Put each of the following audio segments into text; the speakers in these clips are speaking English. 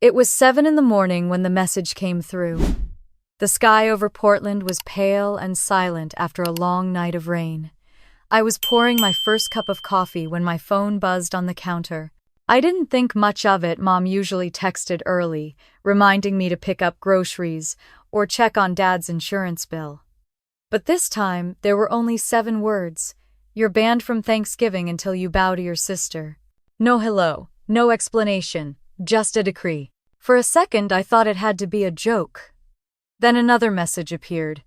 It was 7 in the morning when the message came through. The sky over Portland was pale and silent after a long night of rain. I was pouring my first cup of coffee when my phone buzzed on the counter. I didn't think much of it. Mom usually texted early, reminding me to pick up groceries or check on Dad's insurance bill. But this time, there were only 7 words. You're banned from Thanksgiving until you bow to your sister. No hello, no explanation, just a decree. For a second, I thought it had to be a joke. Then another message appeared.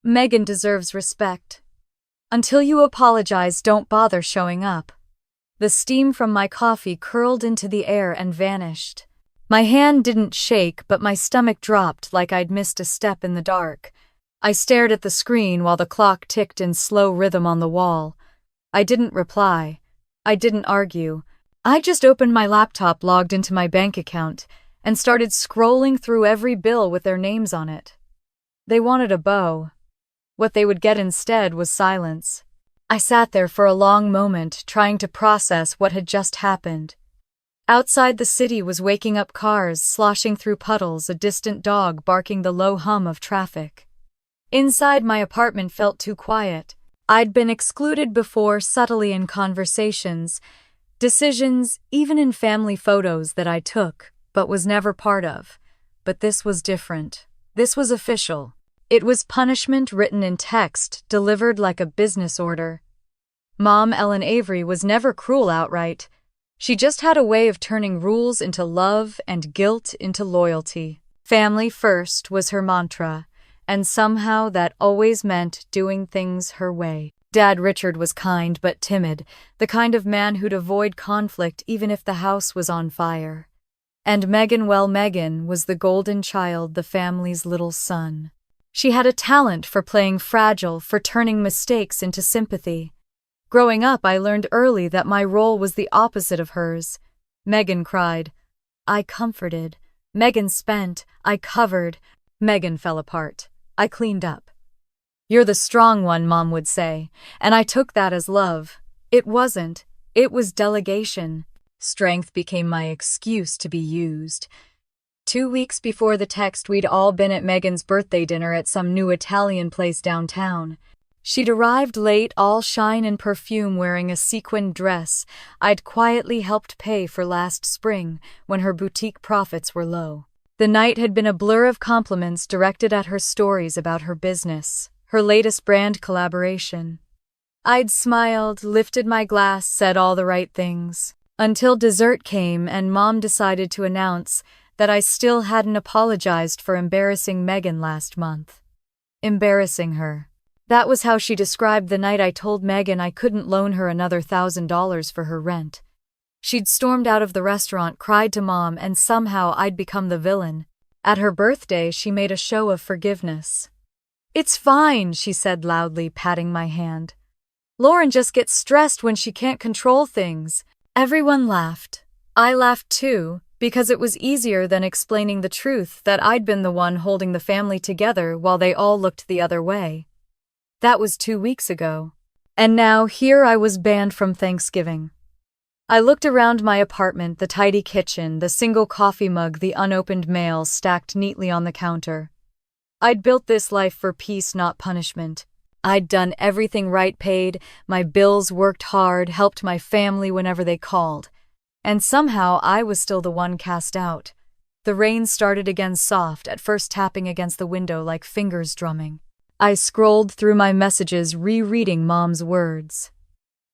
Megan deserves respect. Until you apologize, don't bother showing up. The steam from my coffee curled into the air and vanished. My hand didn't shake, but my stomach dropped like I'd missed a step in the dark. I stared at the screen while the clock ticked in slow rhythm on the wall. I didn't reply. I didn't argue. I just opened my laptop, logged into my bank account, and started scrolling through every bill with their names on it. They wanted a bow. What they would get instead was silence. I sat there for a long moment, trying to process what had just happened. Outside, the city was waking up, cars sloshing through puddles, a distant dog barking the low hum of traffic. Inside, my apartment felt too quiet. I'd been excluded before, subtly in conversations, decisions, even in family photos that I took, but was never part of. But this was different. This was official. It was punishment written in text, delivered like a business order. Mom, Ellen Avery, was never cruel outright. She just had a way of turning rules into love and guilt into loyalty. Family first was her mantra, and somehow that always meant doing things her way. Dad Richard was kind but timid, the kind of man who'd avoid conflict even if the house was on fire. And Megan, well, Megan was the golden child, the family's little son. She had a talent for playing fragile, for turning mistakes into sympathy. Growing up, I learned early that my role was the opposite of hers. Megan cried. I comforted. Megan spent. I covered. Megan fell apart. I cleaned up. You're the strong one, Mom would say, and I took that as love. It wasn't. It was delegation. Strength became my excuse to be used. 2 weeks before the text, we'd all been at Megan's birthday dinner at some new Italian place downtown. She'd arrived late, all shine and perfume, wearing a sequined dress I'd quietly helped pay for last spring when her boutique profits were low. The night had been a blur of compliments directed at her, stories about her business, her latest brand collaboration. I'd smiled, lifted my glass, said all the right things, until dessert came and Mom decided to announce that I still hadn't apologized for embarrassing Megan last month. Embarrassing her. That was how she described the night I told Megan I couldn't loan her another $1,000 for her rent. She'd stormed out of the restaurant, cried to Mom, and somehow I'd become the villain. At her birthday, she made a show of forgiveness. It's fine, she said loudly, patting my hand. Lauren just gets stressed when she can't control things. Everyone laughed. I laughed too, because it was easier than explaining the truth that I'd been the one holding the family together while they all looked the other way. That was 2 weeks ago. And now here I was banned from Thanksgiving. I looked around my apartment, the tidy kitchen, the single coffee mug, the unopened mail stacked neatly on the counter. I'd built this life for peace, not punishment. I'd done everything right, paid my bills, worked hard, helped my family whenever they called. And somehow I was still the one cast out. The rain started again, soft, at first tapping against the window like fingers drumming. I scrolled through my messages, rereading Mom's words.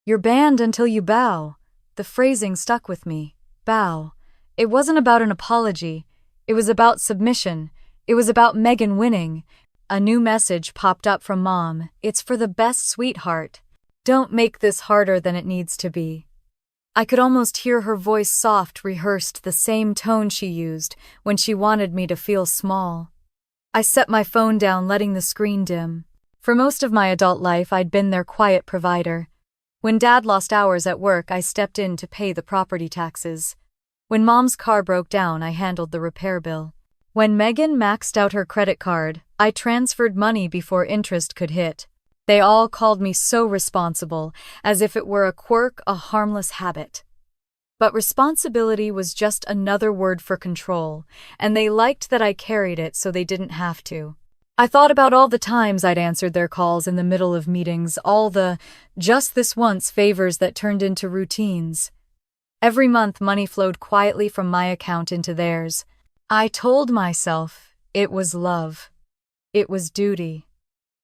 You're banned until you bow. The phrasing stuck with me. Bow. It wasn't about an apology. It was about submission. It was about Megan winning. A new message popped up from Mom. It's for the best, sweetheart. Don't make this harder than it needs to be. I could almost hear her voice, soft, rehearsed, the same tone she used when she wanted me to feel small. I set my phone down, letting the screen dim. For most of my adult life, I'd been their quiet provider. When Dad lost hours at work, I stepped in to pay the property taxes. When Mom's car broke down, I handled the repair bill. When Megan maxed out her credit card, I transferred money before interest could hit. They all called me so responsible, as if it were a quirk, a harmless habit. But responsibility was just another word for control, and they liked that I carried it so they didn't have to. I thought about all the times I'd answered their calls in the middle of meetings, all the just this once favors that turned into routines. Every month money flowed quietly from my account into theirs. I told myself it was love. It was duty.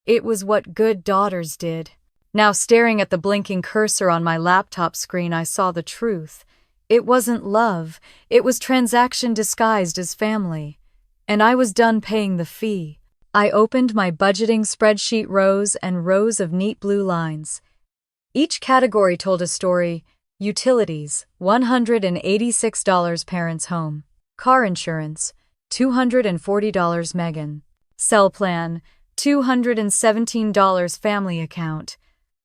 It was what good daughters did. Now, staring at the blinking cursor on my laptop screen, I saw the truth. It wasn't love. It was transaction disguised as family. And I was done paying the fee. I opened my budgeting spreadsheet, rows and rows of neat blue lines. Each category told a story. Utilities, $186 parents' home. Car insurance, $240 Megan. Cell plan, $217 family account.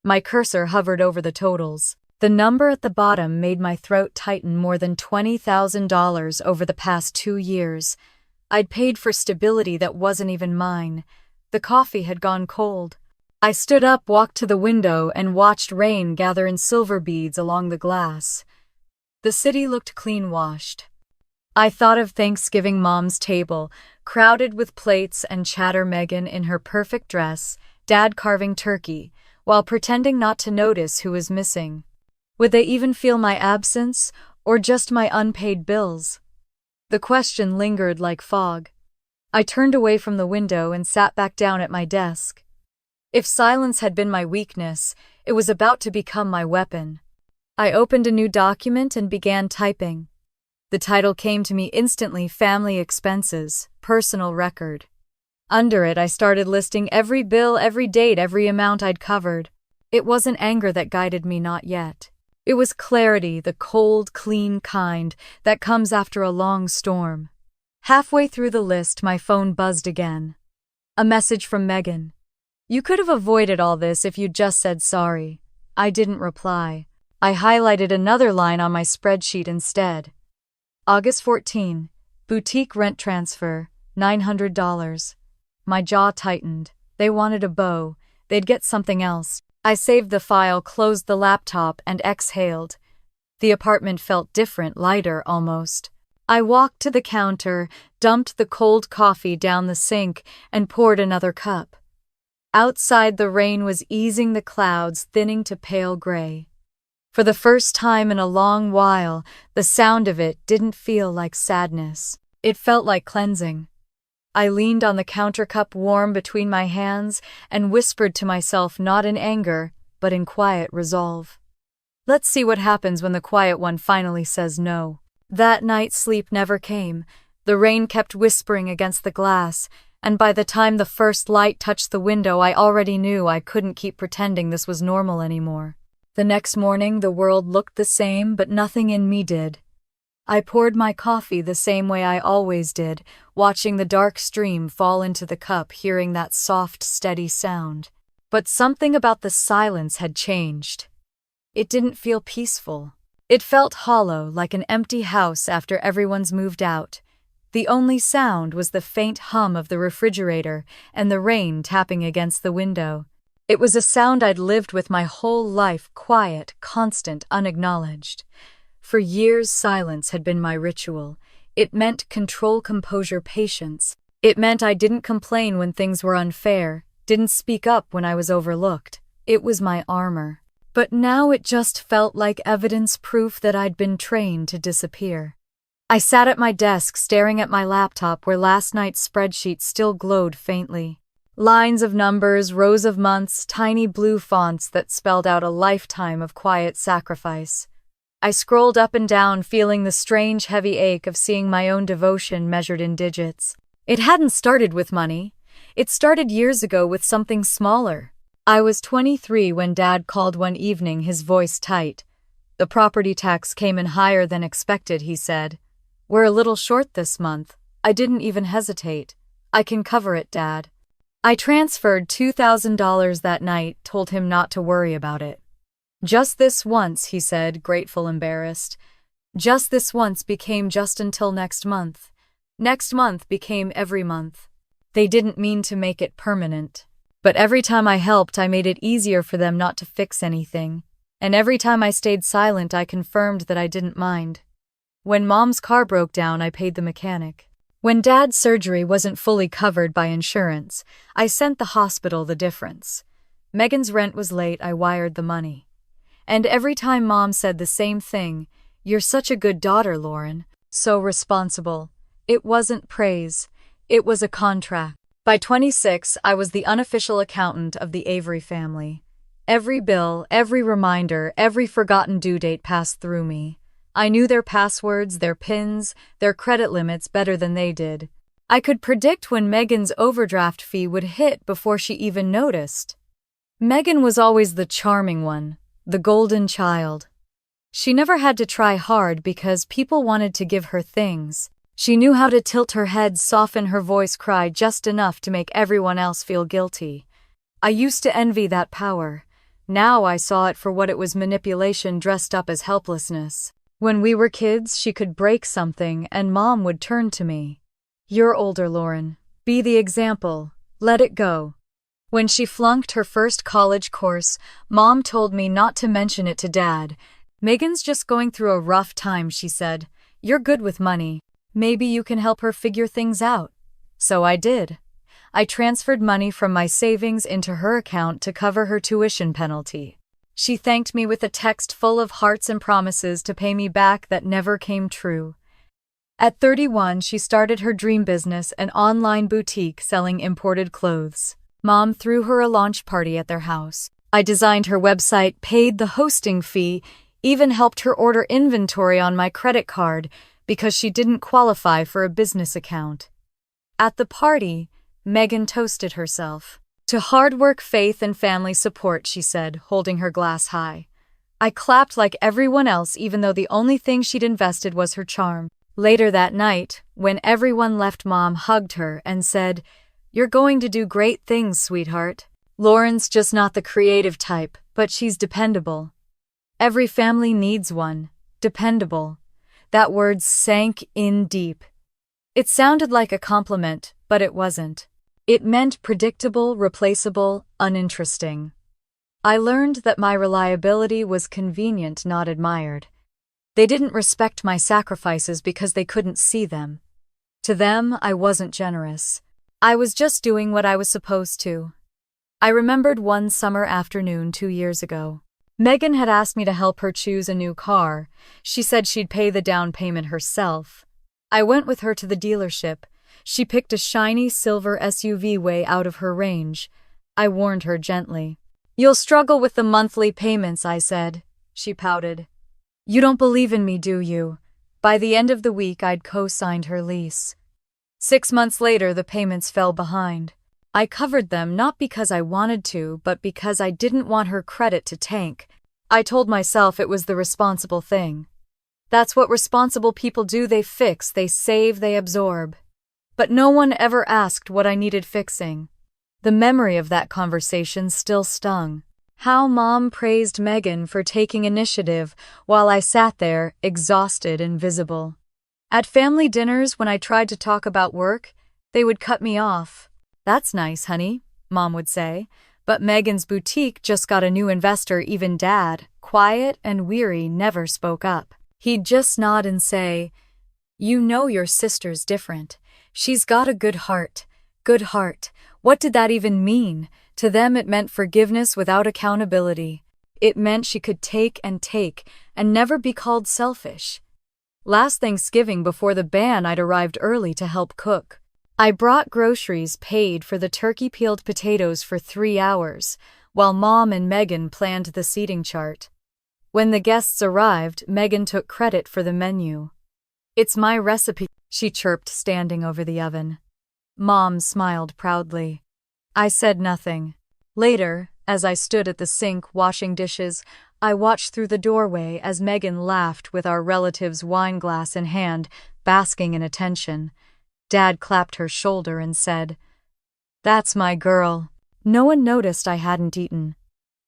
My cursor hovered over the totals. The number at the bottom made my throat tighten. More than $20,000 over the past 2 years. I'd paid for stability that wasn't even mine. The coffee had gone cold. I stood up, walked to the window, and watched rain gather in silver beads along the glass. The city looked clean-washed. I thought of Thanksgiving Mom's table, crowded with plates and chatter. Megan in her perfect dress, Dad carving turkey, while pretending not to notice who was missing. Would they even feel my absence, or just my unpaid bills? The question lingered like fog. I turned away from the window and sat back down at my desk. If silence had been my weakness, it was about to become my weapon. I opened a new document and began typing. The title came to me instantly: Family Expenses, Personal Record. Under it, I started listing every bill, every date, every amount I'd covered. It wasn't anger that guided me, not yet. It was clarity, the cold, clean kind that comes after a long storm. Halfway through the list, my phone buzzed again. A message from Megan. "You could have avoided all this if you'd just said sorry." I didn't reply. I highlighted another line on my spreadsheet instead. August 14, boutique rent transfer, $900. My jaw tightened. They wanted a bow. They'd get something else. I saved the file, closed the laptop, and exhaled. The apartment felt different, lighter almost. I walked to the counter, dumped the cold coffee down the sink, and poured another cup. Outside, the rain was easing, the clouds thinning to pale gray. For the first time in a long while, the sound of it didn't feel like sadness. It felt like cleansing. I leaned on the counter, cup warm between my hands, and whispered to myself, not in anger, but in quiet resolve. Let's see what happens when the quiet one finally says no. That night, sleep never came. The rain kept whispering against the glass, and by the time the first light touched the window, I already knew I couldn't keep pretending this was normal anymore. The next morning, the world looked the same, but nothing in me did. I poured my coffee the same way I always did, watching the dark stream fall into the cup, hearing that soft, steady sound. But something about the silence had changed. It didn't feel peaceful. It felt hollow, like an empty house after everyone's moved out. The only sound was the faint hum of the refrigerator and the rain tapping against the window. It was a sound I'd lived with my whole life, quiet, constant, unacknowledged. For years, silence had been my ritual. It meant control, composure, patience. It meant I didn't complain when things were unfair, didn't speak up when I was overlooked. It was my armor. But now it just felt like evidence, proof that I'd been trained to disappear. I sat at my desk, staring at my laptop where last night's spreadsheet still glowed faintly. Lines of numbers, rows of months, tiny blue fonts that spelled out a lifetime of quiet sacrifice. I scrolled up and down, feeling the strange, heavy ache of seeing my own devotion measured in digits. It hadn't started with money. It started years ago with something smaller. I was 23 when Dad called one evening, his voice tight. "The property tax came in higher than expected," he said. "We're a little short this month." I didn't even hesitate. "I can cover it, Dad." I transferred $2,000 that night, told him not to worry about it. "Just this once," he said, grateful, embarrassed. Just this once became just until next month. Next month became every month. They didn't mean to make it permanent. But every time I helped, I made it easier for them not to fix anything. And every time I stayed silent, I confirmed that I didn't mind. When Mom's car broke down, I paid the mechanic. When Dad's surgery wasn't fully covered by insurance, I sent the hospital the difference. Megan's rent was late, I wired the money. And every time Mom said the same thing, "You're such a good daughter, Lauren. So responsible." It wasn't praise. It was a contract. By 26, I was the unofficial accountant of the Avery family. Every bill, every reminder, every forgotten due date passed through me. I knew their passwords, their PINs, their credit limits better than they did. I could predict when Megan's overdraft fee would hit before she even noticed. Megan was always the charming one, the golden child. She never had to try hard because people wanted to give her things. She knew how to tilt her head, soften her voice, cry just enough to make everyone else feel guilty. I used to envy that power. Now I saw it for what it was: manipulation dressed up as helplessness. When we were kids, she could break something and Mom would turn to me. "You're older, Lauren. Be the example. Let it go." When she flunked her first college course, Mom told me not to mention it to Dad. "Megan's just going through a rough time," she said. "You're good with money. Maybe you can help her figure things out." So I did. I transferred money from my savings into her account to cover her tuition penalty. She thanked me with a text full of hearts and promises to pay me back that never came true. At 31, she started her dream business, an online boutique selling imported clothes. Mom threw her a launch party at their house. I designed her website, paid the hosting fee, even helped her order inventory on my credit card because she didn't qualify for a business account. At the party, Megan toasted herself. "To hard work, faith, and family support," she said, holding her glass high. I clapped like everyone else, even though the only thing she'd invested was her charm. Later that night, when everyone left, Mom hugged her and said, "You're going to do great things, sweetheart. Lauren's just not the creative type, but she's dependable. Every family needs one. Dependable." That word sank in deep. It sounded like a compliment, but it wasn't. It meant predictable, replaceable, uninteresting. I learned that my reliability was convenient, not admired. They didn't respect my sacrifices because they couldn't see them. To them, I wasn't generous. I was just doing what I was supposed to. I remembered one summer afternoon 2 years ago. Megan had asked me to help her choose a new car. She said she'd pay the down payment herself. I went with her to the dealership. She picked a shiny silver SUV way out of her range. I warned her gently. "You'll struggle with the monthly payments," I said. She pouted. "You don't believe in me, do you?" By the end of the week, I'd co-signed her lease. 6 months later, the payments fell behind. I covered them not because I wanted to, but because I didn't want her credit to tank. I told myself it was the responsible thing. That's what responsible people do: they fix, they save, they absorb. But no one ever asked what I needed fixing. The memory of that conversation still stung. How Mom praised Megan for taking initiative while I sat there, exhausted and visible. At family dinners, when I tried to talk about work, they would cut me off. "That's nice, honey," Mom would say, but Megan's boutique just got a new investor. Even Dad, quiet and weary, never spoke up. He'd just nod and say, "You know your sister's different. She's got a good heart." Good heart. What did that even mean? To them, it meant forgiveness without accountability. It meant she could take and never be called selfish. Last Thanksgiving, before the ban, I'd arrived early to help cook. I brought groceries, paid for the turkey, peeled potatoes for 3 hours, while Mom and Megan planned the seating chart. When the guests arrived, Megan took credit for the menu. "It's my recipe," she chirped, standing over the oven. Mom smiled proudly. I said nothing. Later, as I stood at the sink washing dishes, I watched through the doorway as Megan laughed with our relative's wine glass in hand, basking in attention. Dad clapped her shoulder and said, "That's my girl." No one noticed I hadn't eaten.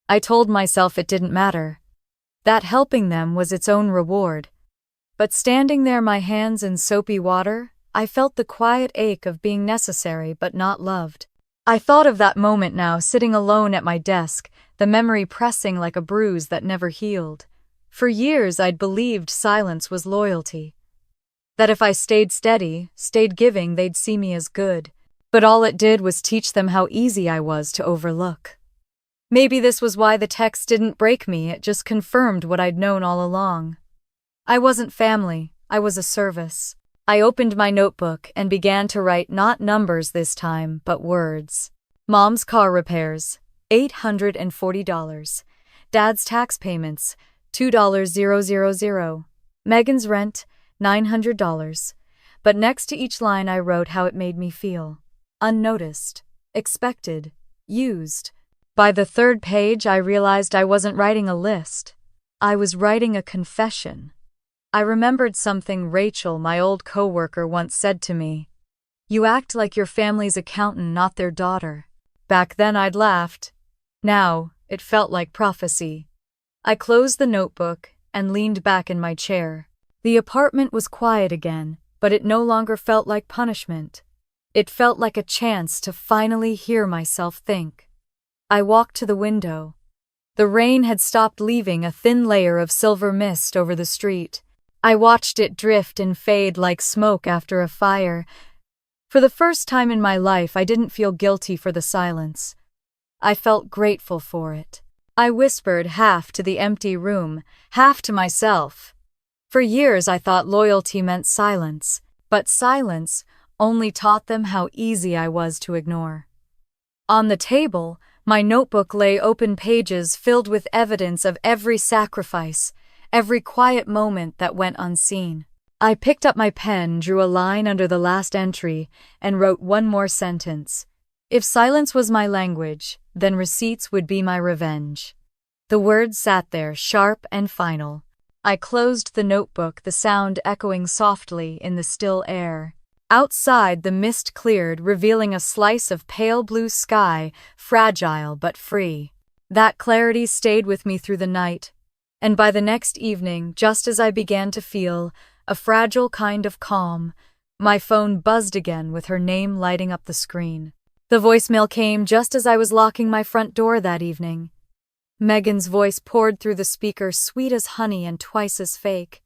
I told myself it didn't matter, that helping them was its own reward. But standing there, my hands in soapy water, I felt the quiet ache of being necessary but not loved. I thought of that moment now, sitting alone at my desk, the memory pressing like a bruise that never healed. For years I'd believed silence was loyalty. That if I stayed steady, stayed giving, they'd see me as good. But all it did was teach them how easy I was to overlook. Maybe this was why the text didn't break me, it just confirmed what I'd known all along. I wasn't family, I was a service. I opened my notebook and began to write not numbers this time, but words. Mom's car repairs, $840. Dad's tax payments, $2,000. Megan's rent, $900. But next to each line I wrote how it made me feel. Unnoticed, expected, used. By the third page I realized I wasn't writing a list. I was writing a confession. I remembered something Rachel, my old coworker, once said to me. "You act like your family's accountant, not their daughter." Back then I'd laughed. Now, it felt like prophecy. I closed the notebook and leaned back in my chair. The apartment was quiet again, but it no longer felt like punishment. It felt like a chance to finally hear myself think. I walked to the window. The rain had stopped, leaving a thin layer of silver mist over the street. I watched it drift and fade like smoke after a fire. For the first time in my life, I didn't feel guilty for the silence. I felt grateful for it. I whispered, half to the empty room, half to myself. For years I thought loyalty meant silence, but silence only taught them how easy I was to ignore. On the table, my notebook lay open, pages filled with evidence of every sacrifice, every quiet moment that went unseen. I picked up my pen, drew a line under the last entry, and wrote one more sentence. If silence was my language, then receipts would be my revenge. The words sat there, sharp and final. I closed the notebook, the sound echoing softly in the still air. Outside, the mist cleared, revealing a slice of pale blue sky, fragile but free. That clarity stayed with me through the night, and by the next evening, just as I began to feel a fragile kind of calm, my phone buzzed again with her name lighting up the screen. The voicemail came just as I was locking my front door that evening. Megan's voice poured through the speaker, sweet as honey and twice as fake.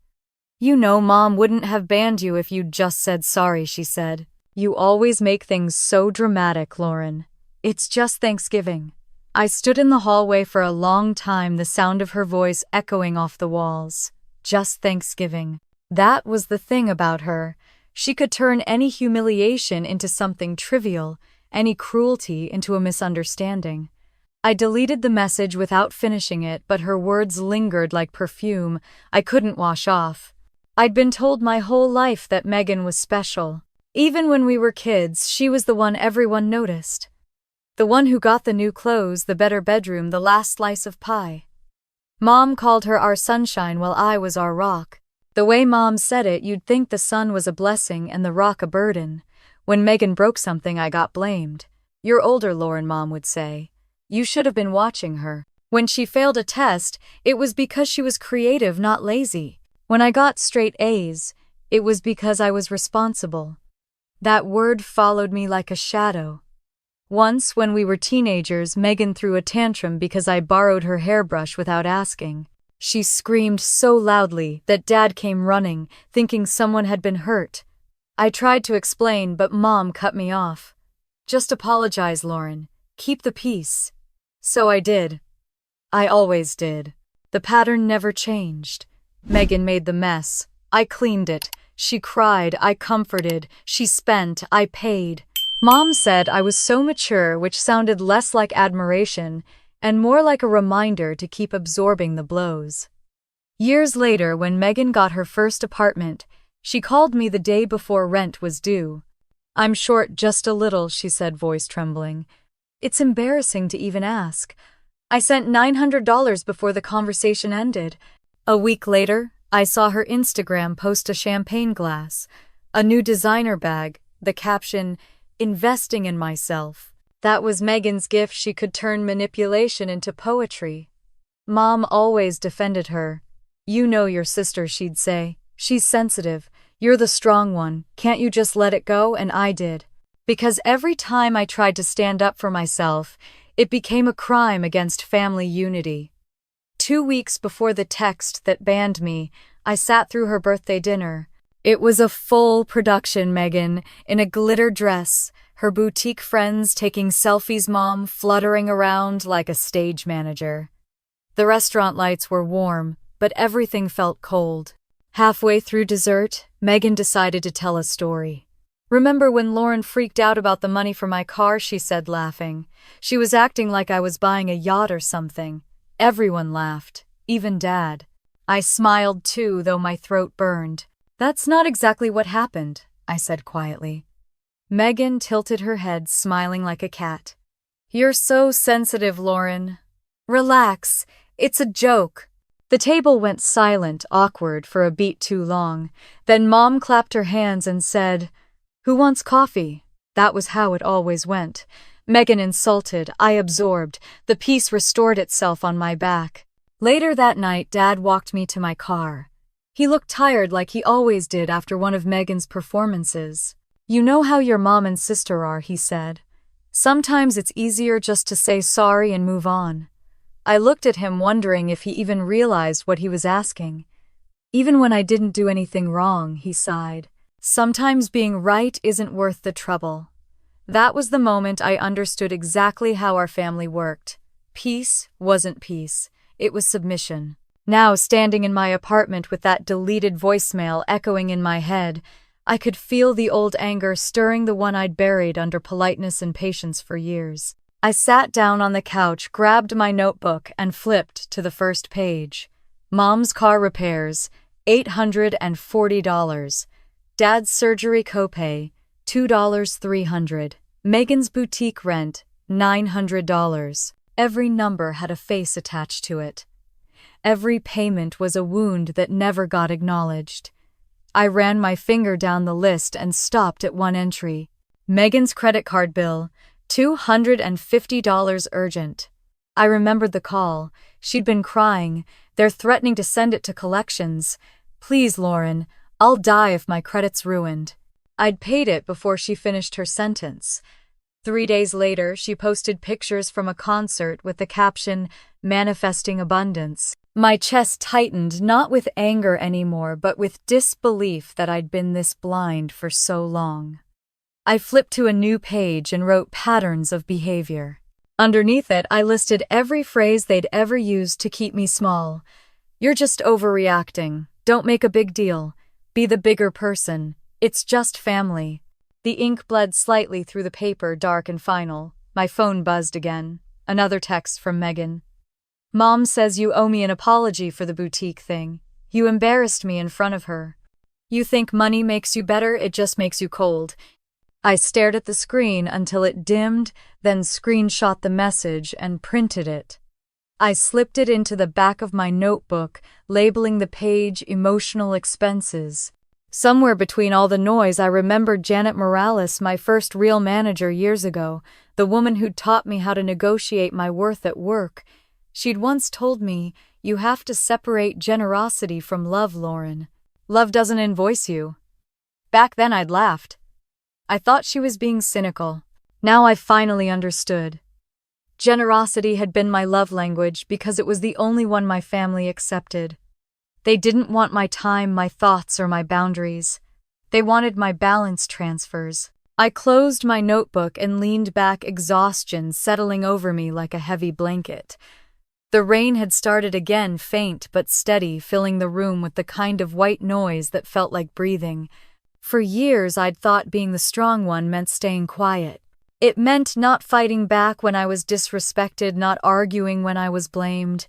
"You know Mom wouldn't have banned you if you'd just said sorry," she said. "You always make things so dramatic, Lauren. It's just Thanksgiving." I stood in the hallway for a long time, the sound of her voice echoing off the walls. Just Thanksgiving. That was the thing about her. She could turn any humiliation into something trivial, any cruelty into a misunderstanding. I deleted the message without finishing it, but her words lingered like perfume I couldn't wash off. I'd been told my whole life that Megan was special. Even when we were kids, she was the one everyone noticed. The one who got the new clothes, the better bedroom, the last slice of pie. Mom called her our sunshine while I was our rock. The way Mom said it, you'd think the sun was a blessing and the rock a burden. When Megan broke something, I got blamed. "You're older, Lauren," Mom would say. "You should have been watching her." When she failed a test, it was because she was creative, not lazy. When I got straight A's, it was because I was responsible. That word followed me like a shadow. Once, when we were teenagers, Megan threw a tantrum because I borrowed her hairbrush without asking. She screamed so loudly that Dad came running, thinking someone had been hurt. I tried to explain, but Mom cut me off. "Just apologize, Lauren. Keep the peace." So I did. I always did. The pattern never changed. Megan made the mess. I cleaned it. She cried. I comforted. She spent. I paid. Mom said I was so mature, which sounded less like admiration and more like a reminder to keep absorbing the blows. Years later, when Megan got her first apartment, she called me the day before rent was due. "I'm short just a little," she said, voice trembling. "It's embarrassing to even ask." I sent $900 before the conversation ended. A week later, I saw her Instagram post a champagne glass, a new designer bag, the caption, "Investing in myself." That was Megan's gift. She could turn manipulation into poetry. Mom always defended her. "You know your sister," she'd say. "She's sensitive. You're the strong one. Can't you just let it go?" And I did. Because every time I tried to stand up for myself, It became a crime against family unity. 2 weeks before the text that banned me, I sat through her birthday dinner. It was a full production, Megan, in a glitter dress, her boutique friends taking selfies, mom fluttering around like a stage manager. The restaurant lights were warm, but everything felt cold. Halfway through dessert, Megan decided to tell a story. "Remember when Lauren freaked out about the money for my car?" she said, laughing. "She was acting like I was buying a yacht or something." Everyone laughed, even Dad. I smiled too, though my throat burned. "That's not exactly what happened," I said quietly. Megan tilted her head, smiling like a cat. "You're so sensitive, Lauren. Relax, it's a joke." The table went silent, awkward for a beat too long. Then Mom clapped her hands and said, "Who wants coffee?" That was how it always went. Megan insulted, I absorbed. The peace restored itself on my back. Later that night, Dad walked me to my car. He looked tired like he always did after one of Megan's performances. "You know how your mom and sister are," he said. "Sometimes it's easier just to say sorry and move on." I looked at him, wondering if he even realized what he was asking. "Even when I didn't do anything wrong," he sighed. "Sometimes being right isn't worth the trouble." That was the moment I understood exactly how our family worked. Peace wasn't peace, it was submission. Now, standing in my apartment with that deleted voicemail echoing in my head, I could feel the old anger stirring the one I'd buried under politeness and patience for years. I sat down on the couch, grabbed my notebook, and flipped to the first page. Mom's car repairs, $840. Dad's surgery copay, $2,300. Megan's boutique rent, $900. Every number had a face attached to it. Every payment was a wound that never got acknowledged. I ran my finger down the list and stopped at one entry. Megan's credit card bill, $250 urgent. I remembered the call. She'd been crying. "They're threatening to send it to collections. Please, Lauren, I'll die if my credit's ruined." I'd paid it before she finished her sentence. 3 days later, she posted pictures from a concert with the caption, "Manifesting abundance." My chest tightened, not with anger anymore, but with disbelief that I'd been this blind for so long. I flipped to a new page and wrote patterns of behavior. Underneath it, I listed every phrase they'd ever used to keep me small. "You're just overreacting. Don't make a big deal. Be the bigger person. It's just family." The ink bled slightly through the paper, dark and final. My phone buzzed again. Another text from Megan. "Mom says you owe me an apology for the boutique thing. You embarrassed me in front of her. You think money makes you better, it just makes you cold." I stared at the screen until it dimmed, then screenshot the message and printed it. I slipped it into the back of my notebook, labeling the page "Emotional Expenses." Somewhere between all the noise, I remembered Janet Morales, my first real manager years ago, the woman who'd taught me how to negotiate my worth at work. She'd once told me, "You have to separate generosity from love, Lauren. Love doesn't invoice you." Back then I'd laughed. I thought she was being cynical. Now I finally understood. Generosity had been my love language because it was the only one my family accepted. They didn't want my time, my thoughts, or my boundaries. They wanted my balance transfers. I closed my notebook and leaned back, exhaustion settling over me like a heavy blanket. The rain had started again, faint but steady, filling the room with the kind of white noise that felt like breathing. For years, I'd thought being the strong one meant staying quiet. It meant not fighting back when I was disrespected, not arguing when I was blamed.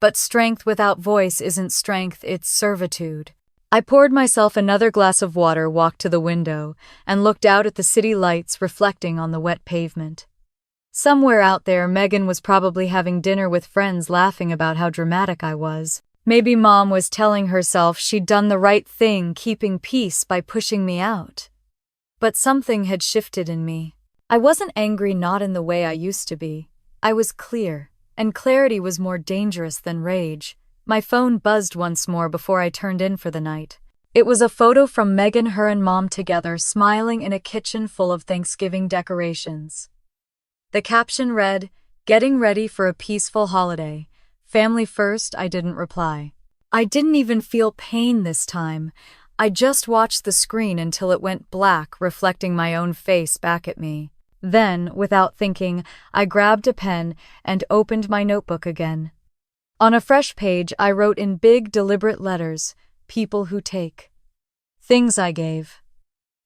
But strength without voice isn't strength, it's servitude. I poured myself another glass of water, walked to the window, and looked out at the city lights reflecting on the wet pavement. Somewhere out there, Megan was probably having dinner with friends, laughing about how dramatic I was. Maybe Mom was telling herself she'd done the right thing, keeping peace by pushing me out. But something had shifted in me. I wasn't angry, not in the way I used to be. I was clear, and clarity was more dangerous than rage. My phone buzzed once more before I turned in for the night. It was a photo from Megan, her and Mom together, smiling in a kitchen full of Thanksgiving decorations. The caption read, Getting ready for a peaceful holiday. Family first, I didn't reply. I didn't even feel pain this time. I just watched the screen until it went black, reflecting my own face back at me. Then, without thinking, I grabbed a pen and opened my notebook again. On a fresh page, I wrote in big, deliberate letters, "People who take." Things I gave.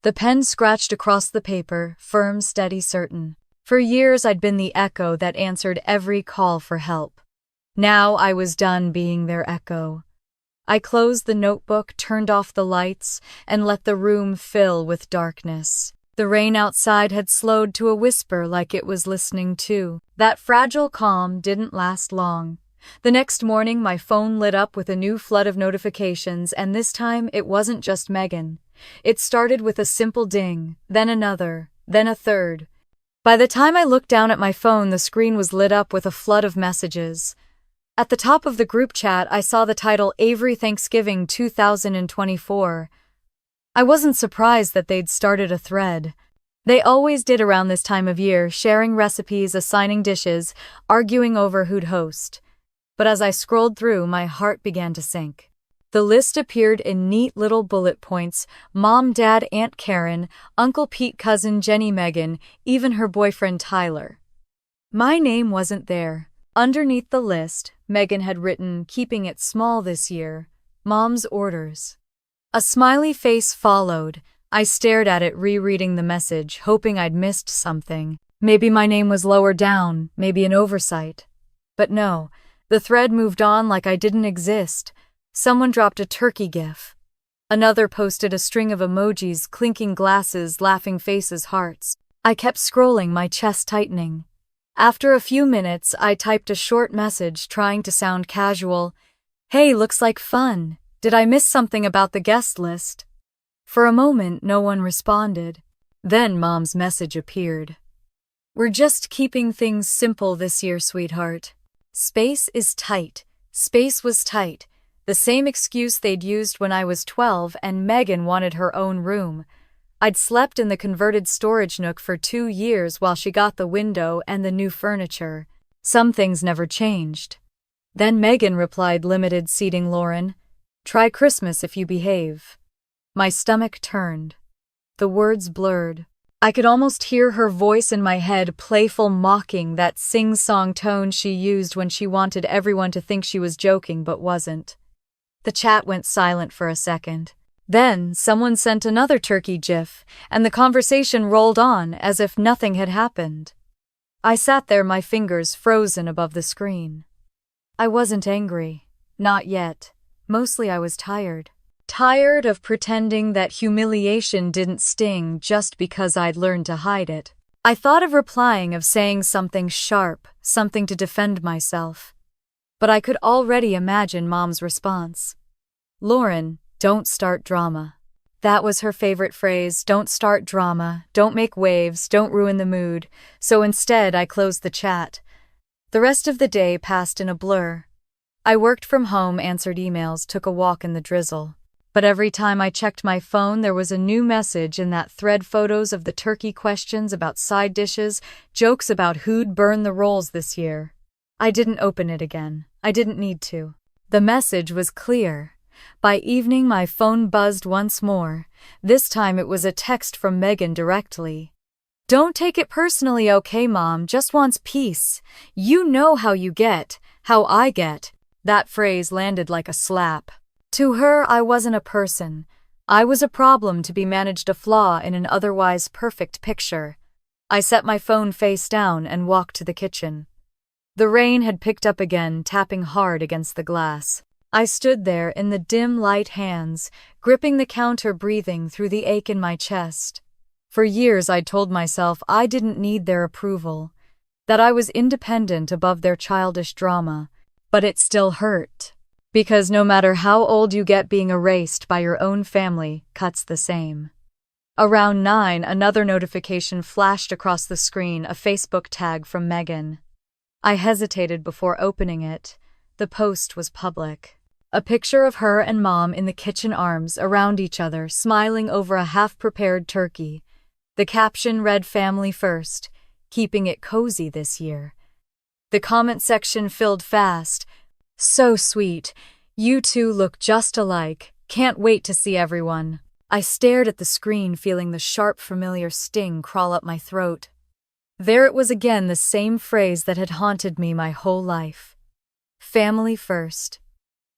The pen scratched across the paper, firm, steady, certain. For years I'd been the echo that answered every call for help. Now I was done being their echo. I closed the notebook, turned off the lights, and let the room fill with darkness. The rain outside had slowed to a whisper like it was listening too. That fragile calm didn't last long. The next morning, my phone lit up with a new flood of notifications, and this time it wasn't just Megan. It started with a simple ding, then another, then a third. By the time I looked down at my phone, the screen was lit up with a flood of messages. At the top of the group chat, I saw the title Avery Thanksgiving 2024. I wasn't surprised that they'd started a thread. They always did around this time of year, sharing recipes, assigning dishes, arguing over who'd host. But as I scrolled through, my heart began to sink. The list appeared in neat little bullet points: Mom, Dad, Aunt Karen, Uncle Pete, Cousin Jenny, Megan, even her boyfriend Tyler. My name wasn't there. Underneath the list, Megan had written, "Keeping it small this year. Mom's orders." A smiley face followed. I stared at it, rereading the message, hoping I'd missed something. Maybe my name was lower down, maybe an oversight. But no. The thread moved on like I didn't exist. Someone dropped a turkey gif. Another posted a string of emojis, clinking glasses, laughing faces, hearts. I kept scrolling, my chest tightening. After a few minutes, I typed a short message, trying to sound casual. "Hey, looks like fun. Did I miss something about the guest list?" For a moment, no one responded. Then Mom's message appeared. "We're just keeping things simple this year, sweetheart. Space is tight." Space was tight. The same excuse they'd used when I was 12 and Megan wanted her own room. I'd slept in the converted storage nook for 2 years while she got the window and the new furniture. Some things never changed. Then Megan replied, "Limited seating, Lauren. Try Christmas if you behave." My stomach turned. The words blurred. I could almost hear her voice in my head, playful, mocking, that sing-song tone she used when she wanted everyone to think she was joking but wasn't. The chat went silent for a second. Then someone sent another turkey gif, and the conversation rolled on as if nothing had happened. I sat there, my fingers frozen above the screen. I wasn't angry. Not yet. Mostly I was tired. Tired of pretending that humiliation didn't sting just because I'd learned to hide it. I thought of replying, of saying something sharp, something to defend myself. But I could already imagine Mom's response. "Lauren, don't start drama." That was her favorite phrase: "Don't start drama, don't make waves, don't ruin the mood." So instead, I closed the chat. The rest of the day passed in a blur. I worked from home, answered emails, took a walk in the drizzle. But every time I checked my phone, there was a new message in that thread: photos of the turkey, questions about side dishes, jokes about who'd burn the rolls this year. I didn't open it again. I didn't need to. The message was clear. By evening, my phone buzzed once more. This time it was a text from Megan directly. "Don't take it personally, okay? Mom just wants peace. You know how you get, how I get." That phrase landed like a slap. To her, I wasn't a person. I was a problem to be managed, a flaw in an otherwise perfect picture. I set my phone face down and walked to the kitchen. The rain had picked up again, tapping hard against the glass. I stood there in the dim light, hands gripping the counter, breathing through the ache in my chest. For years I'd told myself I didn't need their approval, that I was independent above their childish drama, but it still hurt. Because no matter how old you get, being erased by your own family cuts the same. Around 9, another notification flashed across the screen, a Facebook tag from Megan. I hesitated before opening it. The post was public. A picture of her and Mom in the kitchen, arms around each other, smiling over a half-prepared turkey. The caption read, "Family first, keeping it cozy this year." The comment section filled fast. So sweet. You two look just alike. Can't wait to see everyone. I stared at the screen, feeling the sharp, familiar sting crawl up my throat. There it was again, the same phrase that had haunted me my whole life. Family first.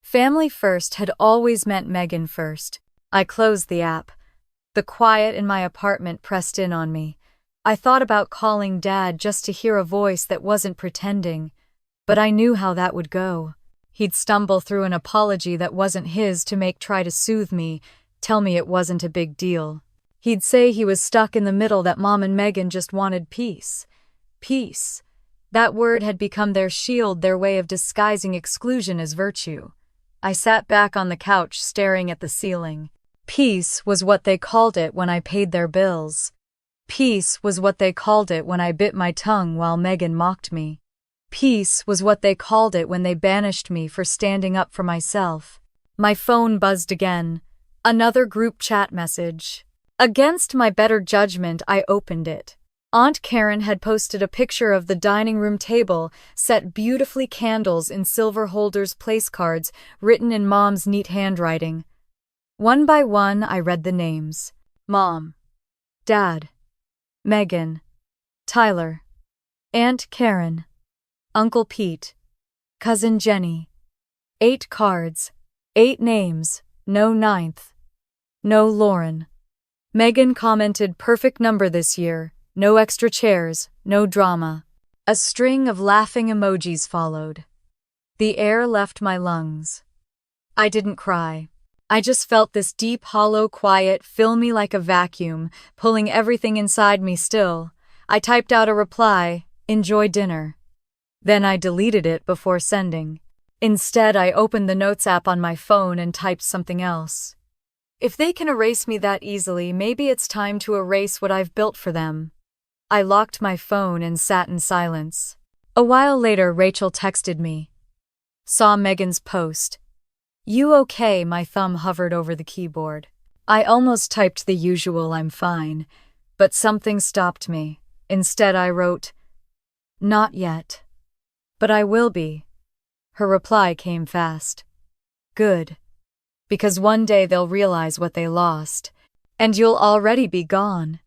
Family first had always meant Megan first. I closed the app. The quiet in my apartment pressed in on me. I thought about calling Dad just to hear a voice that wasn't pretending, but I knew how that would go. He'd stumble through an apology that wasn't his to try to soothe me, tell me it wasn't a big deal. He'd say he was stuck in the middle, that Mom and Megan just wanted peace. Peace. That word had become their shield, their way of disguising exclusion as virtue. I sat back on the couch, staring at the ceiling. Peace was what they called it when I paid their bills. Peace was what they called it when I bit my tongue while Megan mocked me. Peace was what they called it when they banished me for standing up for myself. My phone buzzed again. Another group chat message. Against my better judgment, I opened it. Aunt Karen had posted a picture of the dining room table, set beautifully, candles in silver holders, place cards written in Mom's neat handwriting. One by one, I read the names. Mom, Dad, Megan, Tyler, Aunt Karen, Uncle Pete, Cousin Jenny. 8 cards, 8 names, no 9th. No Lauren. Megan commented, perfect number this year, no extra chairs, no drama. A string of laughing emojis followed. The air left my lungs. I didn't cry. I just felt this deep, hollow quiet fill me like a vacuum, pulling everything inside me still. I typed out a reply, enjoy dinner. Then I deleted it before sending. Instead, I opened the Notes app on my phone and typed something else. If they can erase me that easily, maybe it's time to erase what I've built for them. I locked my phone and sat in silence. A while later, Rachel texted me. Saw Megan's post. You okay? My thumb hovered over the keyboard. I almost typed the usual I'm fine, but something stopped me. Instead, I wrote, not yet. But I will be. Her reply came fast. Good. Because one day they'll realize what they lost, and you'll already be gone.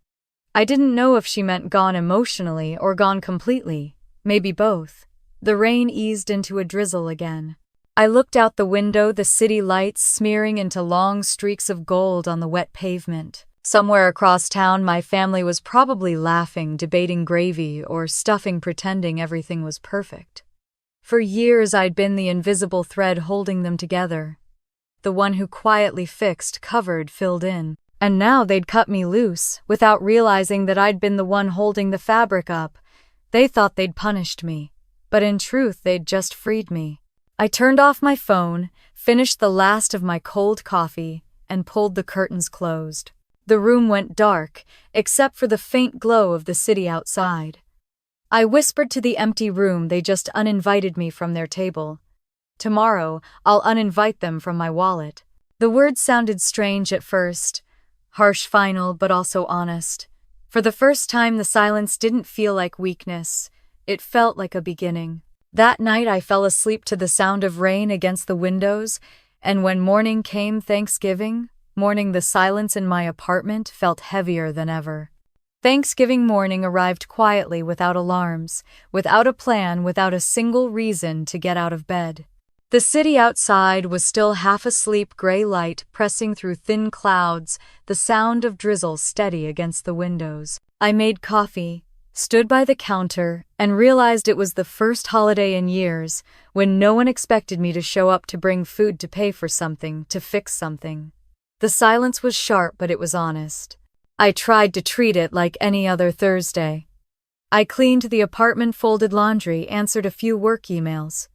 I didn't know if she meant gone emotionally or gone completely, maybe both. The rain eased into a drizzle again. I looked out the window, the city lights smearing into long streaks of gold on the wet pavement. Somewhere across town, my family was probably laughing, debating gravy, or stuffing, pretending everything was perfect. For years, I'd been the invisible thread holding them together. The one who quietly fixed, covered, filled in. And now they'd cut me loose, without realizing that I'd been the one holding the fabric up. They thought they'd punished me, but in truth they'd just freed me. I turned off my phone, finished the last of my cold coffee, and pulled the curtains closed. The room went dark, except for the faint glow of the city outside. I whispered to the empty room they just uninvited me from their table. Tomorrow, I'll uninvite them from my wallet. The words sounded strange at first, harsh, final, but also honest. For the first time, the silence didn't feel like weakness. It felt like a beginning. That night, I fell asleep to the sound of rain against the windows, and when morning came, Thanksgiving morning, the silence in my apartment felt heavier than ever. Thanksgiving morning arrived quietly, without alarms, without a plan, without a single reason to get out of bed. The city outside was still half asleep, gray light pressing through thin clouds, the sound of drizzle steady against the windows. I made coffee, stood by the counter, and realized it was the first holiday in years when no one expected me to show up to bring food, to pay for something, to fix something. The silence was sharp, but it was honest. I tried to treat it like any other Thursday. I cleaned the apartment, folded laundry, answered a few work emails.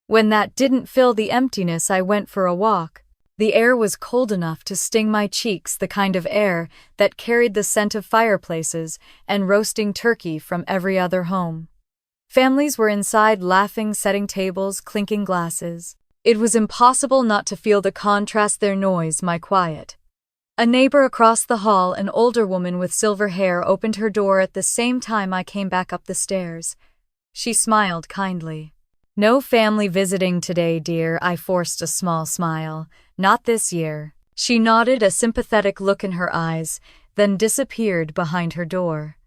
When that didn't fill the emptiness, I went for a walk. The air was cold enough to sting my cheeks, the kind of air that carried the scent of fireplaces and roasting turkey from every other home. Families were inside, laughing, setting tables, clinking glasses. It was impossible not to feel the contrast, their noise, my quiet. A neighbor across the hall, an older woman with silver hair, opened her door at the same time I came back up the stairs. She smiled kindly. "No family visiting today, dear," I forced a small smile. "Not this year." She nodded, a sympathetic look in her eyes, then disappeared behind her door.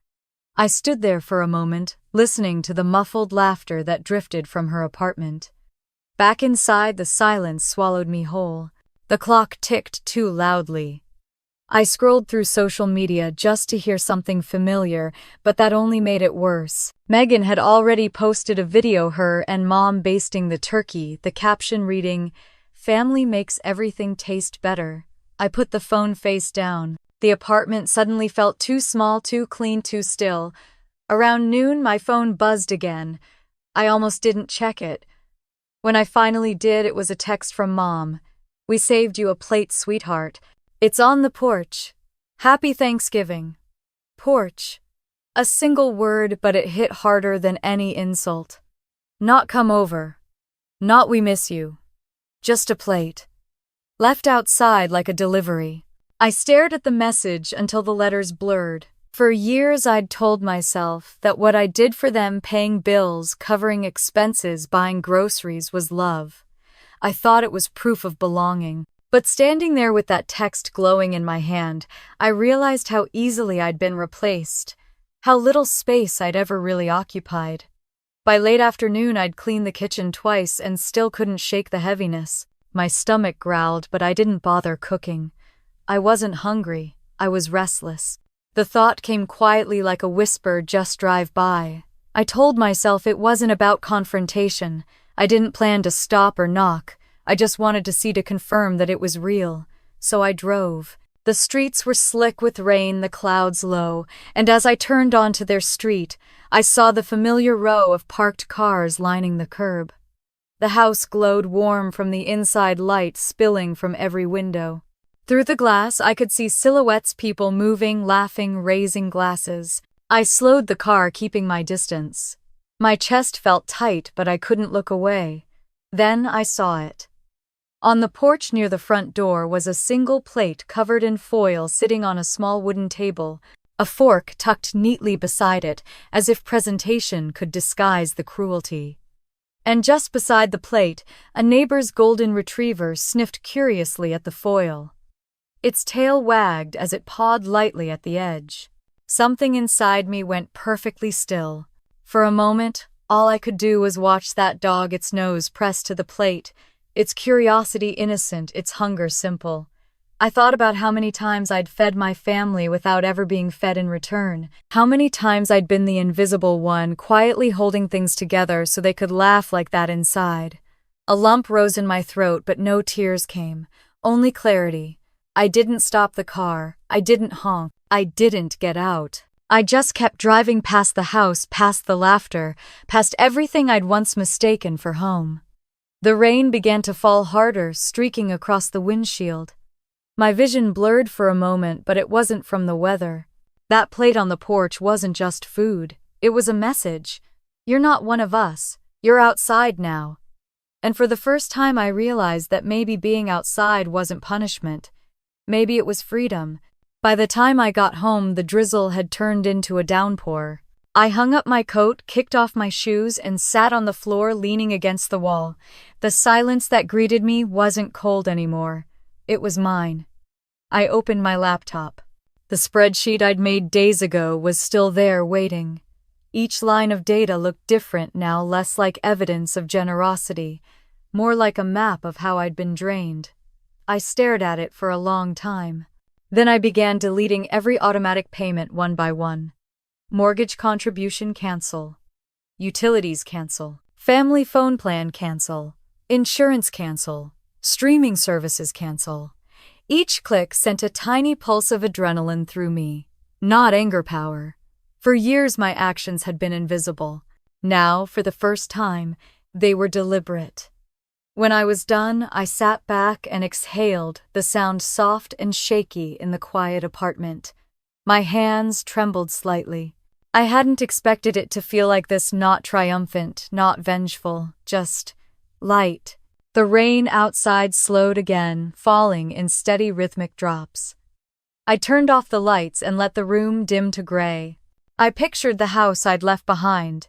I stood there for a moment, listening to the muffled laughter that drifted from her apartment. Back inside, the silence swallowed me whole. The clock ticked too loudly. I scrolled through social media just to hear something familiar, but that only made it worse. Megan had already posted a video her and Mom basting the turkey, the caption reading, "Family makes everything taste better." I put the phone face down. The apartment suddenly felt too small, too clean, too still. Around noon, my phone buzzed again. I almost didn't check it. When I finally did, it was a text from Mom. "We saved you a plate, sweetheart. It's on the porch. Happy Thanksgiving." Porch. A single word, but it hit harder than any insult. Not "come over." Not "we miss you." Just a plate. Left outside like a delivery. I stared at the message until the letters blurred. For years I'd told myself that what I did for them, paying bills, covering expenses, buying groceries, was love. I thought it was proof of belonging. But standing there with that text glowing in my hand, I realized how easily I'd been replaced, how little space I'd ever really occupied. By late afternoon, I'd cleaned the kitchen twice and still couldn't shake the heaviness. My stomach growled, but I didn't bother cooking. I wasn't hungry. I was restless. The thought came quietly like a whisper, "Just drive by." I told myself it wasn't about confrontation. I didn't plan to stop or knock. I just wanted to see to confirm that it was real. So I drove. The streets were slick with rain, the clouds low, and as I turned onto their street, I saw the familiar row of parked cars lining the curb. The house glowed warm from the inside, light spilling from every window. Through the glass, I could see silhouettes, people moving, laughing, raising glasses. I slowed the car, keeping my distance. My chest felt tight, but I couldn't look away. Then I saw it. On the porch near the front door was a single plate covered in foil sitting on a small wooden table, a fork tucked neatly beside it, as if presentation could disguise the cruelty. And just beside the plate, a neighbor's golden retriever sniffed curiously at the foil. Its tail wagged as it pawed lightly at the edge. Something inside me went perfectly still. For a moment, all I could do was watch that dog, its nose pressed to the plate, its curiosity innocent, its hunger simple. I thought about how many times I'd fed my family without ever being fed in return, how many times I'd been the invisible one, quietly holding things together so they could laugh like that inside. A lump rose in my throat, but no tears came, only clarity. I didn't stop the car, I didn't honk, I didn't get out. I just kept driving past the house, past the laughter, past everything I'd once mistaken for home. The rain began to fall harder, streaking across the windshield. My vision blurred for a moment, but it wasn't from the weather. That plate on the porch wasn't just food. It was a message. "You're not one of us. You're outside now." And for the first time I realized that maybe being outside wasn't punishment. Maybe it was freedom. By the time I got home, the drizzle had turned into a downpour. I hung up my coat, kicked off my shoes, and sat on the floor leaning against the wall. The silence that greeted me wasn't cold anymore. It was mine. I opened my laptop. The spreadsheet I'd made days ago was still there waiting. Each line of data looked different now, less like evidence of generosity, more like a map of how I'd been drained. I stared at it for a long time. Then I began deleting every automatic payment one by one. Mortgage contribution cancel. Utilities cancel. Family phone plan cancel. Insurance cancel. Streaming services cancel. Each click sent a tiny pulse of adrenaline through me. Not anger power. For years my actions had been invisible. Now, for the first time, they were deliberate. When I was done, I sat back and exhaled, the sound soft and shaky in the quiet apartment. My hands trembled slightly. I hadn't expected it to feel like this, not triumphant, not vengeful, just light. The rain outside slowed again, falling in steady rhythmic drops. I turned off the lights and let the room dim to gray. I pictured the house I'd left behind,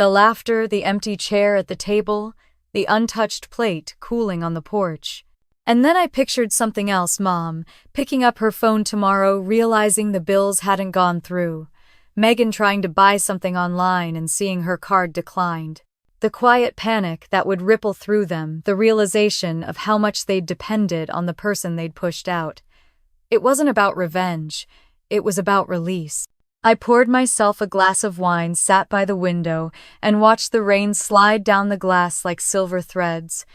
The laughter, the empty chair at the table, the untouched plate cooling on the porch. And then I pictured something else, Mom, picking up her phone tomorrow, realizing the bills hadn't gone through. Megan trying to buy something online and seeing her card declined. The quiet panic that would ripple through them, the realization of how much they'd depended on the person they'd pushed out. It wasn't about revenge, it was about release. I poured myself a glass of wine, sat by the window, and watched the rain slide down the glass like silver threads.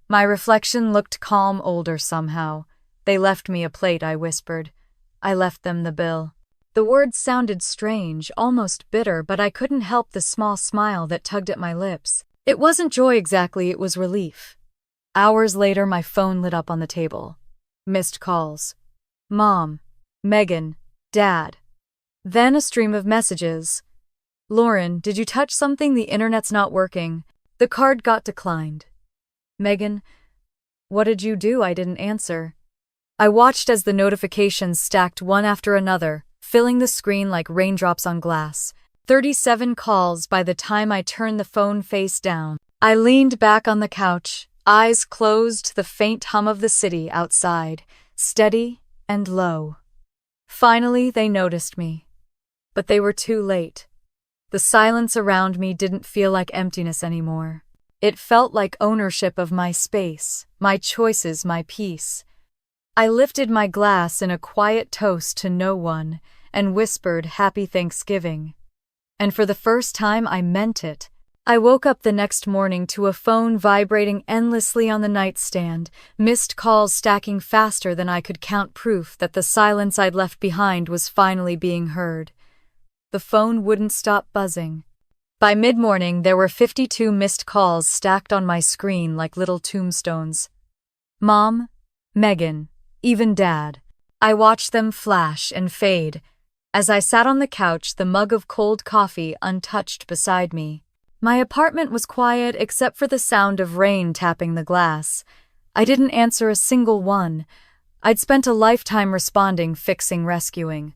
My reflection looked calm, older somehow. They left me a plate, I whispered. I left them the bill. The words sounded strange, almost bitter, but I couldn't help the small smile that tugged at my lips. It wasn't joy exactly, it was relief. Hours later, my phone lit up on the table. Missed calls. Mom, Megan, Dad. Then a stream of messages. Lauren, did you touch something? The internet's not working. The card got declined. Megan, what did you do? I didn't answer. I watched as the notifications stacked one after another, filling the screen like raindrops on glass. 37 calls by the time I turned the phone face down. I leaned back on the couch, eyes closed, the faint hum of the city outside, steady and low. Finally, they noticed me. But they were too late. The silence around me didn't feel like emptiness anymore. It felt like ownership of my space, my choices, my peace. I lifted my glass in a quiet toast to no one and whispered, Happy Thanksgiving. And for the first time, I meant it. I woke up the next morning to a phone vibrating endlessly on the nightstand, missed calls stacking faster than I could count, proof that the silence I'd left behind was finally being heard. The phone wouldn't stop buzzing. By mid-morning, there were 52 missed calls stacked on my screen like little tombstones. Mom, Megan, even Dad. I watched them flash and fade. As I sat on the couch, the mug of cold coffee untouched beside me. My apartment was quiet except for the sound of rain tapping the glass. I didn't answer a single one. I'd spent a lifetime responding, fixing, rescuing.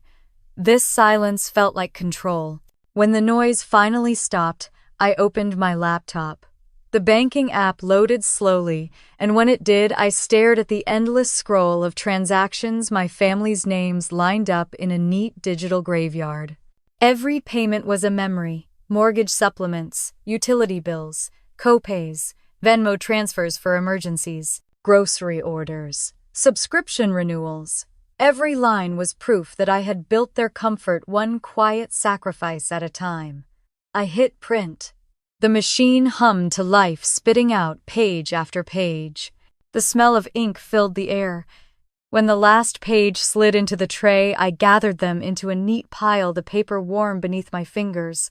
This silence felt like control. When the noise finally stopped, I opened my laptop. The banking app loaded slowly, and when it did, I stared at the endless scroll of transactions, my family's names lined up in a neat digital graveyard. Every payment was a memory: mortgage supplements, utility bills, co-pays, Venmo transfers for emergencies, grocery orders, subscription renewals. Every line was proof that I had built their comfort one quiet sacrifice at a time. I hit print. The machine hummed to life, spitting out page after page. The smell of ink filled the air. When the last page slid into the tray, I gathered them into a neat pile, the paper warm beneath my fingers.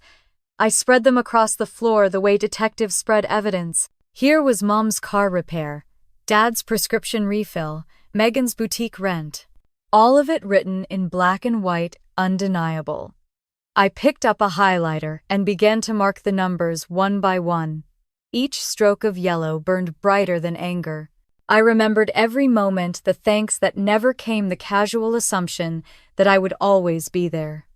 I spread them across the floor the way detectives spread evidence. Here was Mom's car repair, Dad's prescription refill, Megan's boutique rent. All of it written in black and white, undeniable. I picked up a highlighter and began to mark the numbers one by one. Each stroke of yellow burned brighter than anger. I remembered every moment, the thanks that never came, the casual assumption that I would always be there.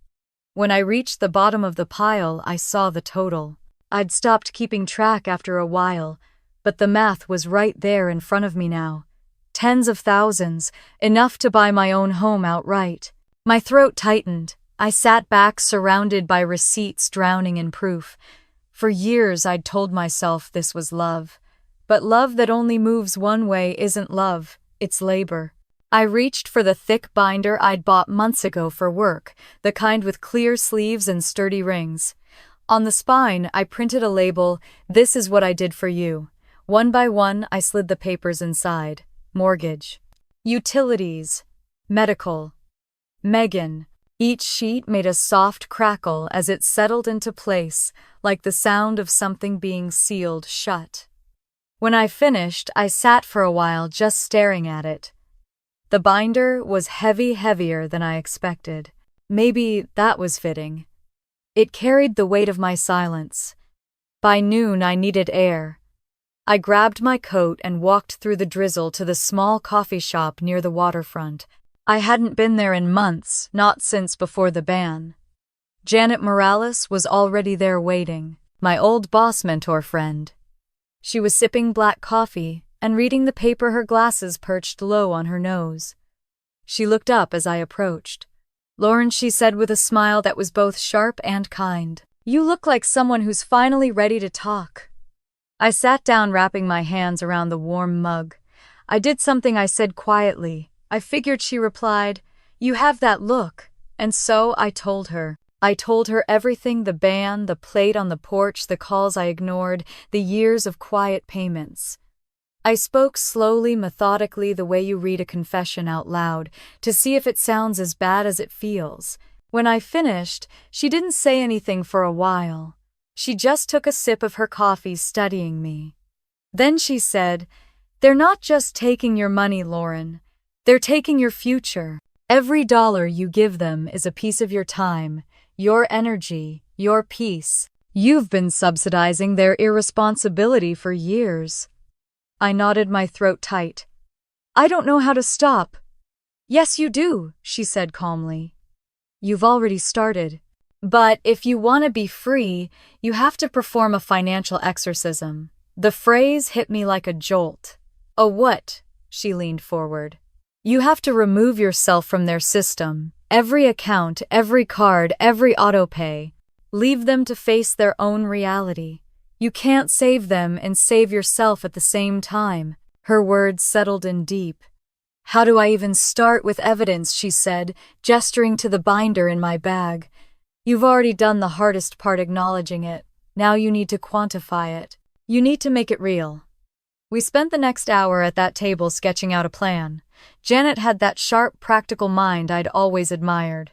When I reached the bottom of the pile, I saw the total. I'd stopped keeping track after a while, but the math was right there in front of me now. Tens of thousands, enough to buy my own home outright. My throat tightened. I sat back, surrounded by receipts, drowning in proof. For years I'd told myself this was love. But love that only moves one way isn't love, it's labor. I reached for the thick binder I'd bought months ago for work, the kind with clear sleeves and sturdy rings. On the spine, I printed a label, "This is what I did for you." One by one, I slid the papers inside. Mortgage, utilities, medical, Megan. Each sheet made a soft crackle as it settled into place, like the sound of something being sealed shut. When I finished, I sat for a while just staring at it. The binder was heavier than I expected. Maybe that was fitting. It carried the weight of my silence. By noon, I needed air. I grabbed my coat and walked through the drizzle to the small coffee shop near the waterfront. I hadn't been there in months, not since before the ban. Janet Morales was already there waiting. my old boss mentor friend. She was sipping black coffee and reading the paper, her glasses perched low on her nose. She looked up as I approached. "Lauren," she said with a smile that was both sharp and kind, "you look like someone who's finally ready to talk." I sat down, wrapping my hands around the warm mug. "I did something," I said quietly. "I figured," she replied. "You have that look." And so I told her. I told her everything: the ban, the plate on the porch, the calls I ignored, the years of quiet payments. I spoke slowly, methodically, the way you read a confession out loud, to see if it sounds as bad as it feels. When I finished, she didn't say anything for a while. She just took a sip of her coffee, studying me. Then she said, "They're not just taking your money, Lauren. They're taking your future. Every dollar you give them is a piece of your time, your energy, your peace. You've been subsidizing their irresponsibility for years." I nodded, my throat tight. "I don't know how to stop." "Yes, you do," she said calmly. "You've already started. But if you want to be free, you have to perform a financial exorcism." The phrase hit me like a jolt. "A what?" She leaned forward. "You have to remove yourself from their system. Every account, every card, every autopay. Leave them to face their own reality. You can't save them and save yourself at the same time." Her words settled in deep. "How do I even start with evidence?" she said, gesturing to the binder in my bag. "You've already done the hardest part, acknowledging it. Now you need to quantify it. You need to make it real." We spent the next hour at that table sketching out a plan. Janet had that sharp, practical mind I'd always admired.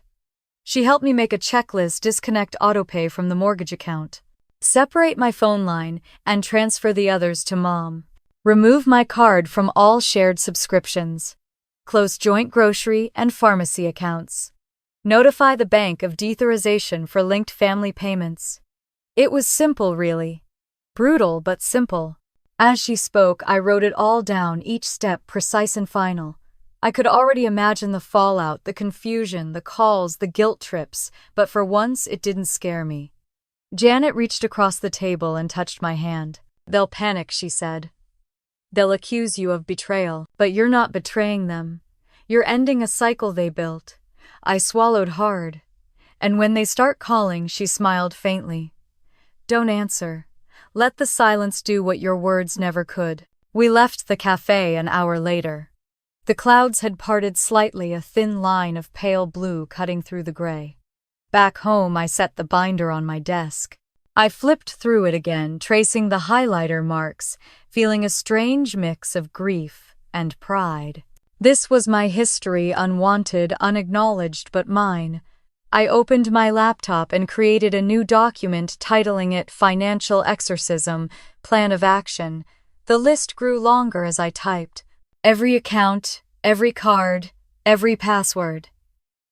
She helped me make a checklist: disconnect autopay from the mortgage account, separate my phone line, and transfer the others to Mom, remove my card from all shared subscriptions, close joint grocery and pharmacy accounts, notify the bank of deauthorization for linked family payments. It was simple, really. Brutal, but simple. As she spoke, I wrote it all down, each step precise and final. I could already imagine the fallout, the confusion, the calls, the guilt trips, but for once it didn't scare me. Janet reached across the table and touched my hand. "They'll panic," she said. "They'll accuse you of betrayal, but you're not betraying them. You're ending a cycle they built." I swallowed hard. "And when they start calling," she smiled faintly, "don't answer. Let the silence do what your words never could." We left the cafe an hour later. The clouds had parted slightly, a thin line of pale blue cutting through the gray. Back home, I set the binder on my desk. I flipped through it again, tracing the highlighter marks, feeling a strange mix of grief and pride. This was my history, unwanted, unacknowledged, but mine. I opened my laptop and created a new document, titling it Financial Exorcism, Plan of Action. The list grew longer as I typed. Every account, every card, every password.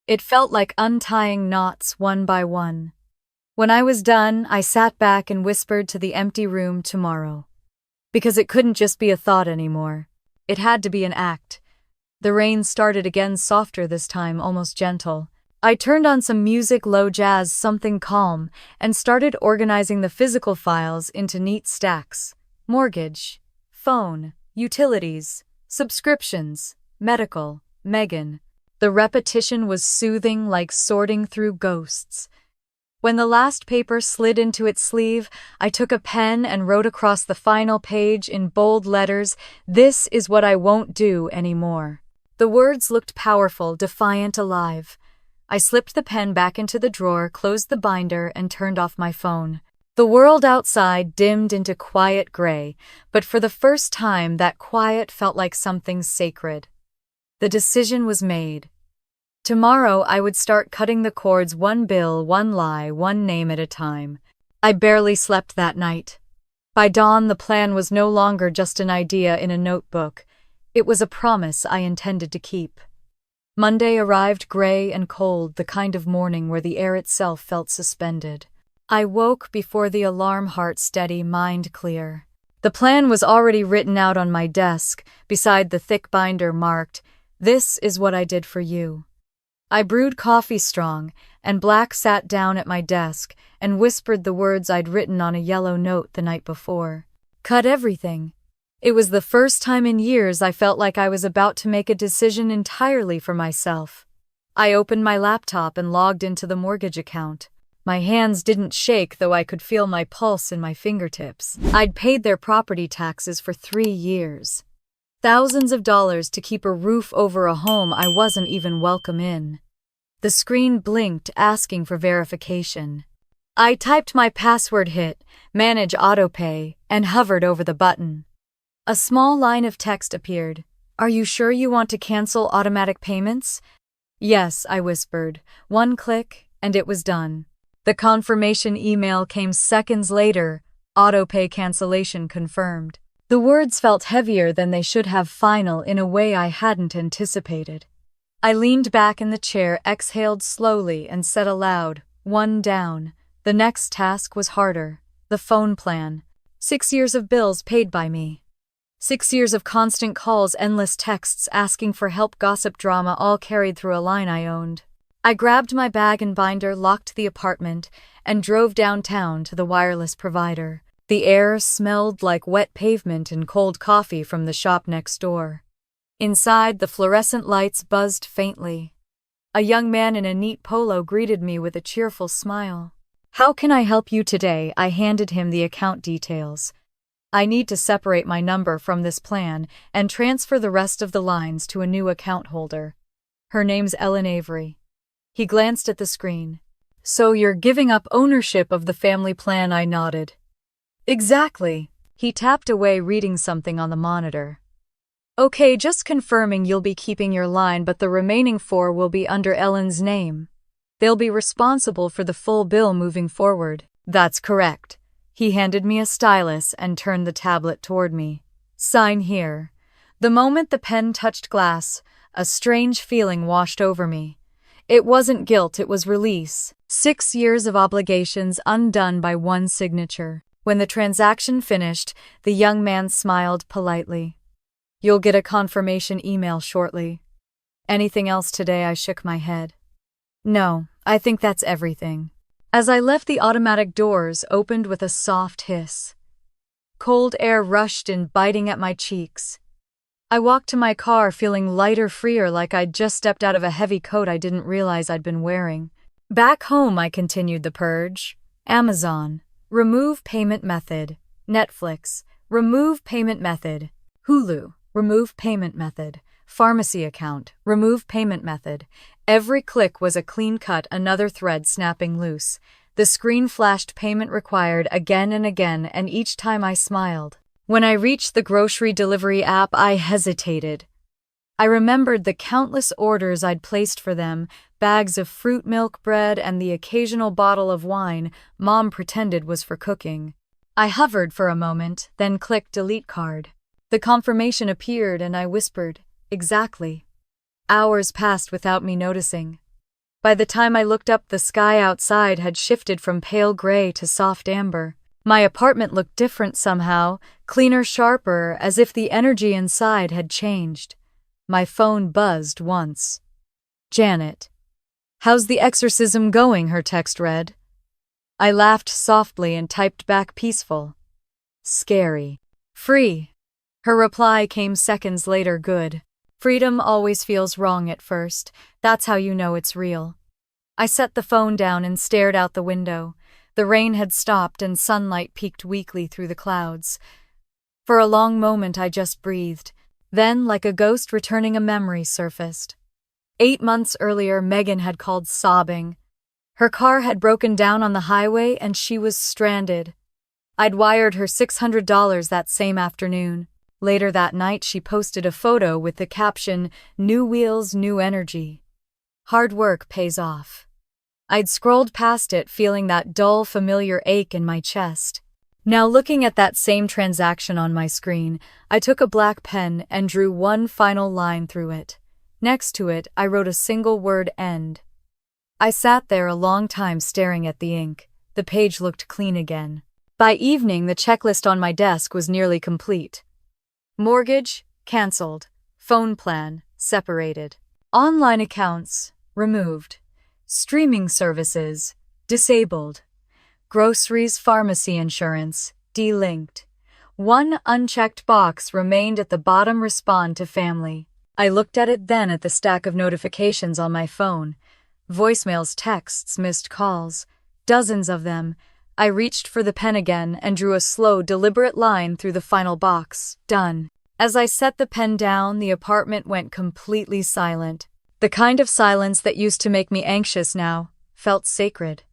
It felt like untying knots one by one. When I was done, I sat back and whispered to the empty room, "Tomorrow." Because it couldn't just be a thought anymore. It had to be an act. The rain started again, softer this time, almost gentle. I turned on some music, low jazz, something calm, and started organizing the physical files into neat stacks. Mortgage, phone, utilities, subscriptions, medical, Megan. The repetition was soothing, like sorting through ghosts. When the last paper slid into its sleeve, I took a pen and wrote across the final page in bold letters, "This is what I won't do anymore." The words looked powerful, defiant, alive. I slipped the pen back into the drawer, closed the binder, and turned off my phone. The world outside dimmed into quiet gray, but for the first time that quiet felt like something sacred. The decision was made. Tomorrow I would start cutting the cords, one bill, one lie, one name at a time. I barely slept that night. By dawn, the plan was no longer just an idea in a notebook. It was a promise I intended to keep. Monday arrived, gray and cold, the kind of morning where the air itself felt suspended. I woke before the alarm, heart steady, mind clear. The plan was already written out on my desk, beside the thick binder marked, "This is what I did for you." I brewed coffee strong, and Black sat down at my desk and whispered the words I'd written on a yellow note the night before. Cut everything. It was the first time in years I felt like I was about to make a decision entirely for myself. I opened my laptop and logged into the mortgage account. My hands didn't shake, though I could feel my pulse in my fingertips. I'd paid their property taxes for 3 years. Thousands of dollars to keep a roof over a home I wasn't even welcome in. The screen blinked, asking for verification. I typed my password, hit Manage Autopay, and hovered over the button. A small line of text appeared. Are you sure you want to cancel automatic payments? Yes, I whispered. 1 click, and it was done. The confirmation email came seconds later. Autopay cancellation confirmed. The words felt heavier than they should have, final, in a way I hadn't anticipated. I leaned back in the chair, exhaled slowly, and said aloud, 1 down. The next task was harder. The phone plan. 6 years of bills paid by me. 6 years of constant calls, endless texts asking for help, gossip, drama, all carried through a line I owned. I grabbed my bag and binder, locked the apartment, and drove downtown to the wireless provider. The air smelled like wet pavement and cold coffee from the shop next door. Inside, the fluorescent lights buzzed faintly. A young man in a neat polo greeted me with a cheerful smile. How can I help you today? I handed him the account details. I need to separate my number from this plan and transfer the rest of the lines to a new account holder. Her name's Ellen Avery. He glanced at the screen. So you're giving up ownership of the family plan? I nodded. Exactly. He tapped away, reading something on the monitor. Okay, just confirming you'll be keeping your line, but the remaining 4 will be under Ellen's name. They'll be responsible for the full bill moving forward. That's correct. He handed me a stylus and turned the tablet toward me. Sign here. The moment the pen touched glass, a strange feeling washed over me. It wasn't guilt, it was release. 6 years of obligations undone by 1 signature. When the transaction finished, the young man smiled politely. You'll get a confirmation email shortly. Anything else today? I shook my head. No, I think that's everything. As I left, the automatic doors opened with a soft hiss. Cold air rushed in, biting at my cheeks. I walked to my car, feeling lighter, freer, like I'd just stepped out of a heavy coat I didn't realize I'd been wearing. Back home, I continued the purge. Amazon. Remove payment method. Netflix. Remove payment method. Hulu. Remove payment method. Pharmacy account. Remove payment method. Every click was a clean cut, another thread snapping loose. The screen flashed payment required again and again, and each time I smiled. When I reached the grocery delivery app, I hesitated. I remembered the countless orders I'd placed for them, bags of fruit, milk, bread, and the occasional bottle of wine Mom pretended was for cooking. I hovered for a moment, then clicked delete card. The confirmation appeared, and I whispered, exactly. Hours passed without me noticing. By the time I looked up, the sky outside had shifted from pale gray to soft amber. My apartment looked different somehow, cleaner, sharper, as if the energy inside had changed. My phone buzzed once. Janet. How's the exorcism going? Her text read. I laughed softly and typed back, peaceful. Scary. Free. Her reply came seconds later, good. Freedom always feels wrong at first. That's how you know it's real. I set the phone down and stared out the window. The rain had stopped and sunlight peeked weakly through the clouds. For a long moment I just breathed. Then, like a ghost returning, a memory surfaced. 8 months earlier, Megan had called sobbing. Her car had broken down on the highway and she was stranded. I'd wired her $600 that same afternoon. Later that night, she posted a photo with the caption, "New wheels, new energy. Hard work pays off." I'd scrolled past it, feeling that dull, familiar ache in my chest. Now, looking at that same transaction on my screen, I took a black pen and drew one final line through it. Next to it, I wrote a single word, end. I sat there a long time staring at the ink. The page looked clean again. By evening, the checklist on my desk was nearly complete. Mortgage, cancelled. Phone plan, separated. Online accounts, removed. Streaming services, disabled. Groceries, pharmacy insurance, delinked. One unchecked box remained at the bottom: respond to family. I looked at it, then at the stack of notifications on my phone. Voicemails, texts, missed calls. Dozens of them. I reached for the pen again and drew a slow, deliberate line through the final box. Done. As I set the pen down, the apartment went completely silent. The kind of silence that used to make me anxious now felt sacred.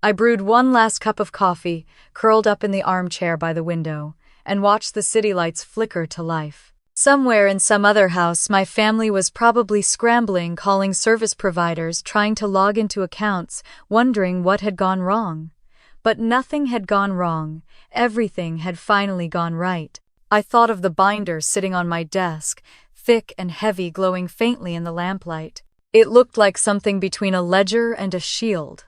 I brewed one last cup of coffee, curled up in the armchair by the window, and watched the city lights flicker to life. Somewhere in some other house, my family was probably scrambling, calling service providers, trying to log into accounts, wondering what had gone wrong. But nothing had gone wrong. Everything had finally gone right. I thought of the binder sitting on my desk, thick and heavy, glowing faintly in the lamplight. It looked like something between a ledger and a shield.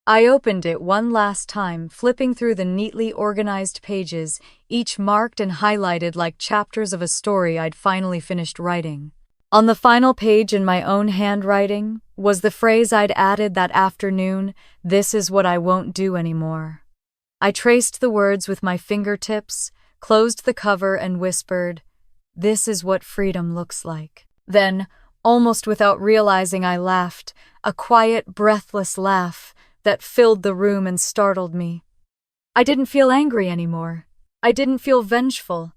I opened it one last time, flipping through the neatly organized pages, each marked and highlighted like chapters of a story I'd finally finished writing. On the final page, in my own handwriting, was the phrase I'd added that afternoon: "This is what I won't do anymore." I traced the words with my fingertips, closed the cover, and whispered, "This is what freedom looks like." Then, almost without realizing, I laughed, a quiet, breathless laugh that filled the room and startled me. I didn't feel angry anymore. I didn't feel vengeful.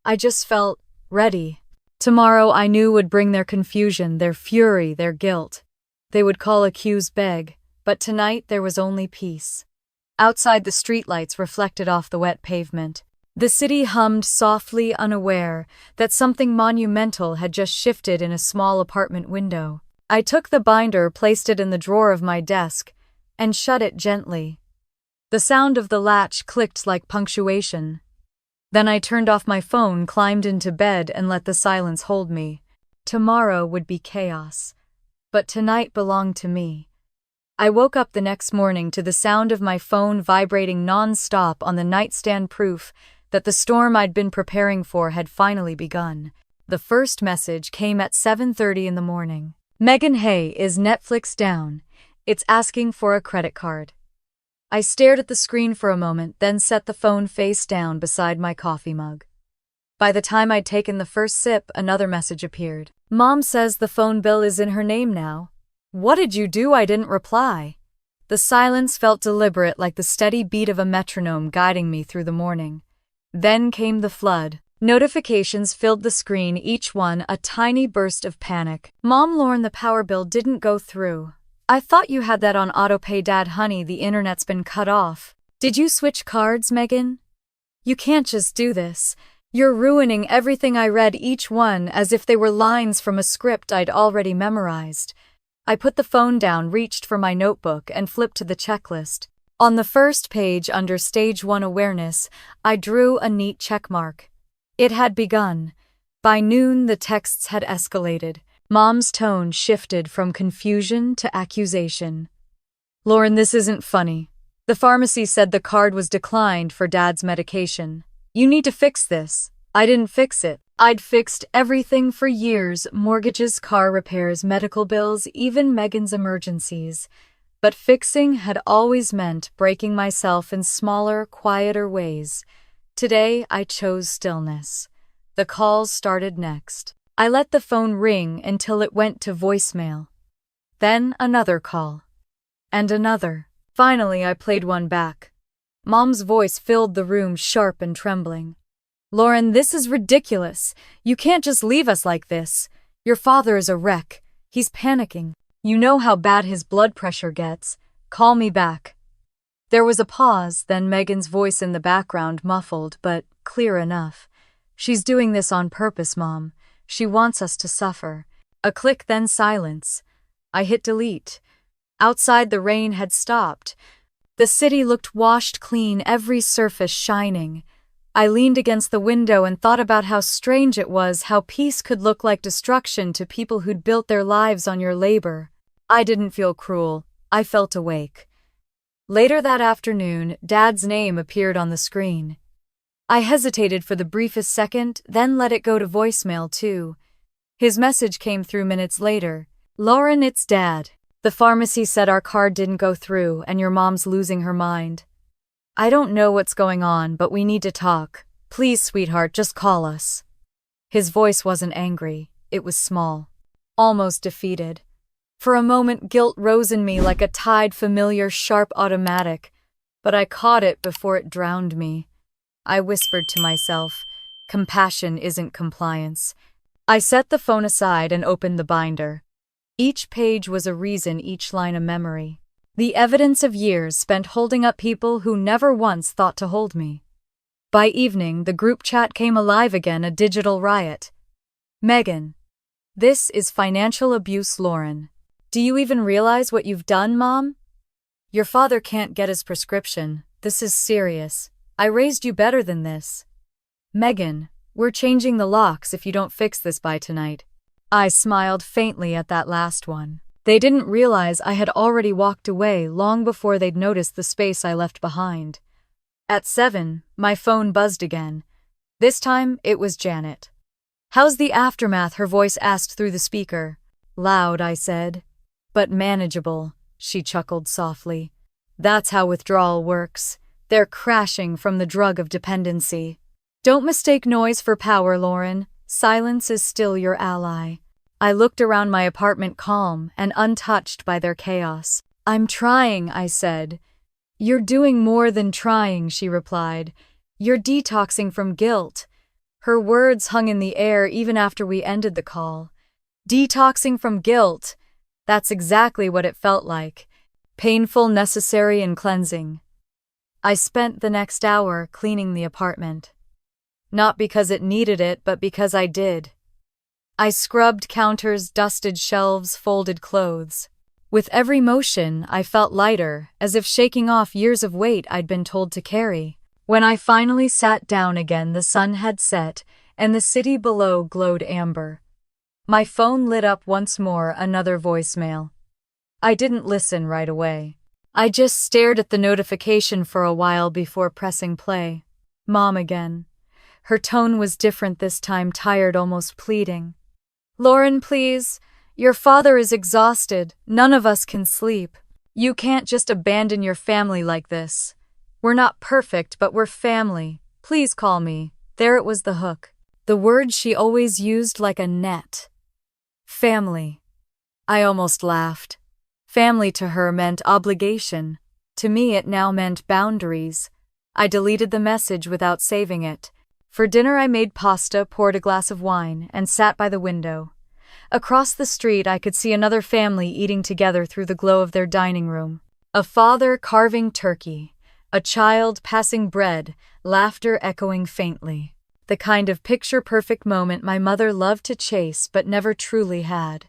I just felt ready. Tomorrow, I knew, would bring their confusion, their fury, their guilt. They would call, accuse, beg, but tonight there was only peace. Outside, the streetlights reflected off the wet pavement. The city hummed softly, unaware that something monumental had just shifted in a small apartment window. I took the binder, placed it in the drawer of my desk, and shut it gently. The sound of the latch clicked like punctuation. Then I turned off my phone, climbed into bed, and let the silence hold me. Tomorrow would be chaos, but tonight belonged to me. I woke up the next morning to the sound of my phone vibrating non-stop on the nightstand, proof that the storm I'd been preparing for had finally begun. The first message came at 7:30 in the morning. "Megan, hey, is Netflix down? It's asking for a credit card." I stared at the screen for a moment, then set the phone face down beside my coffee mug. By the time I'd taken the first sip, another message appeared. "Mom says the phone bill is in her name now." "What did you do?" I didn't reply. The silence felt deliberate, like the steady beat of a metronome guiding me through the morning. Then came the flood. Notifications filled the screen, each one a tiny burst of panic. "Mom, Lauren, the power bill didn't go through. I thought you had that on autopay. Dad, honey, the internet's been cut off. Did you switch cards, Megan? You can't just do this. You're ruining everything." I read each one as if they were lines from a script I'd already memorized. I put the phone down, reached for my notebook, and flipped to the checklist. On the first page, under Stage 1 Awareness, I drew a neat checkmark. It had begun. By noon, the texts had escalated. Mom's tone shifted from confusion to accusation. "Lauren, this isn't funny. The pharmacy said the card was declined for Dad's medication. You need to fix this." I didn't fix it. I'd fixed everything for years: mortgages, car repairs, medical bills, even Megan's emergencies. But fixing had always meant breaking myself in smaller, quieter ways. Today, I chose stillness. The calls started next. I let the phone ring until it went to voicemail. Then another call. And another. Finally, I played one back. Mom's voice filled the room, sharp and trembling. "Lauren, this is ridiculous. You can't just leave us like this. Your father is a wreck. He's panicking. You know how bad his blood pressure gets. Call me back." There was a pause, then Megan's voice in the background, muffled but clear enough. "She's doing this on purpose, Mom. She wants us to suffer." A click, then silence. I hit delete. Outside, the rain had stopped. The city looked washed clean, every surface shining. I leaned against the window and thought about how strange it was, how peace could look like destruction to people who'd built their lives on your labor. I didn't feel cruel. I felt awake. Later that afternoon, Dad's name appeared on the screen. I hesitated for the briefest second, then let it go to voicemail too. His message came through minutes later. Lauren, it's Dad. The pharmacy said our card didn't go through and your mom's losing her mind. I don't know what's going on, but we need to talk. Please, sweetheart, just call us. His voice wasn't angry. It was small, almost defeated. For a moment, guilt rose in me like a tide, familiar, sharp automatic, but I caught it before it drowned me. I whispered to myself, compassion isn't compliance. I set the phone aside and opened the binder. Each page was a reason, each line a memory. The evidence of years spent holding up people who never once thought to hold me. By evening, the group chat came alive again, a digital riot. Megan. This is financial abuse, Lauren. Do you even realize what you've done, Mom? Your father can't get his prescription. This is serious. I raised you better than this. Megan, we're changing the locks if you don't fix this by tonight. I smiled faintly at that last one. They didn't realize I had already walked away long before they'd noticed the space I left behind. At 7, my phone buzzed again. This time, it was Janet. How's the aftermath? Her voice asked through the speaker. Loud, I said. But manageable, she chuckled softly. That's how withdrawal works. They're crashing from the drug of dependency. Don't mistake noise for power, Lauren. Silence is still your ally. I looked around my apartment, calm and untouched by their chaos. I'm trying, I said. You're doing more than trying, she replied. You're detoxing from guilt. Her words hung in the air even after we ended the call. Detoxing from guilt. That's exactly what it felt like. Painful, necessary, and cleansing. I spent the next hour cleaning the apartment. Not because it needed it, but because I did. I scrubbed counters, dusted shelves, folded clothes. With every motion, I felt lighter, as if shaking off years of weight I'd been told to carry. When I finally sat down again, the sun had set, and the city below glowed amber. My phone lit up once more, another voicemail. I didn't listen right away. I just stared at the notification for a while before pressing play. Mom again. Her tone was different this time, tired, almost pleading. Lauren, please. Your father is exhausted. None of us can sleep. You can't just abandon your family like this. We're not perfect, but we're family. Please call me. There it was, the hook. The word she always used like a net. Family. I almost laughed. Family to her meant obligation. To me it now meant boundaries. I deleted the message without saving it. For dinner I made pasta, poured a glass of wine, and sat by the window. Across the street I could see another family eating together through the glow of their dining room. A father carving turkey, a child passing bread, laughter echoing faintly. The kind of picture-perfect moment my mother loved to chase but never truly had.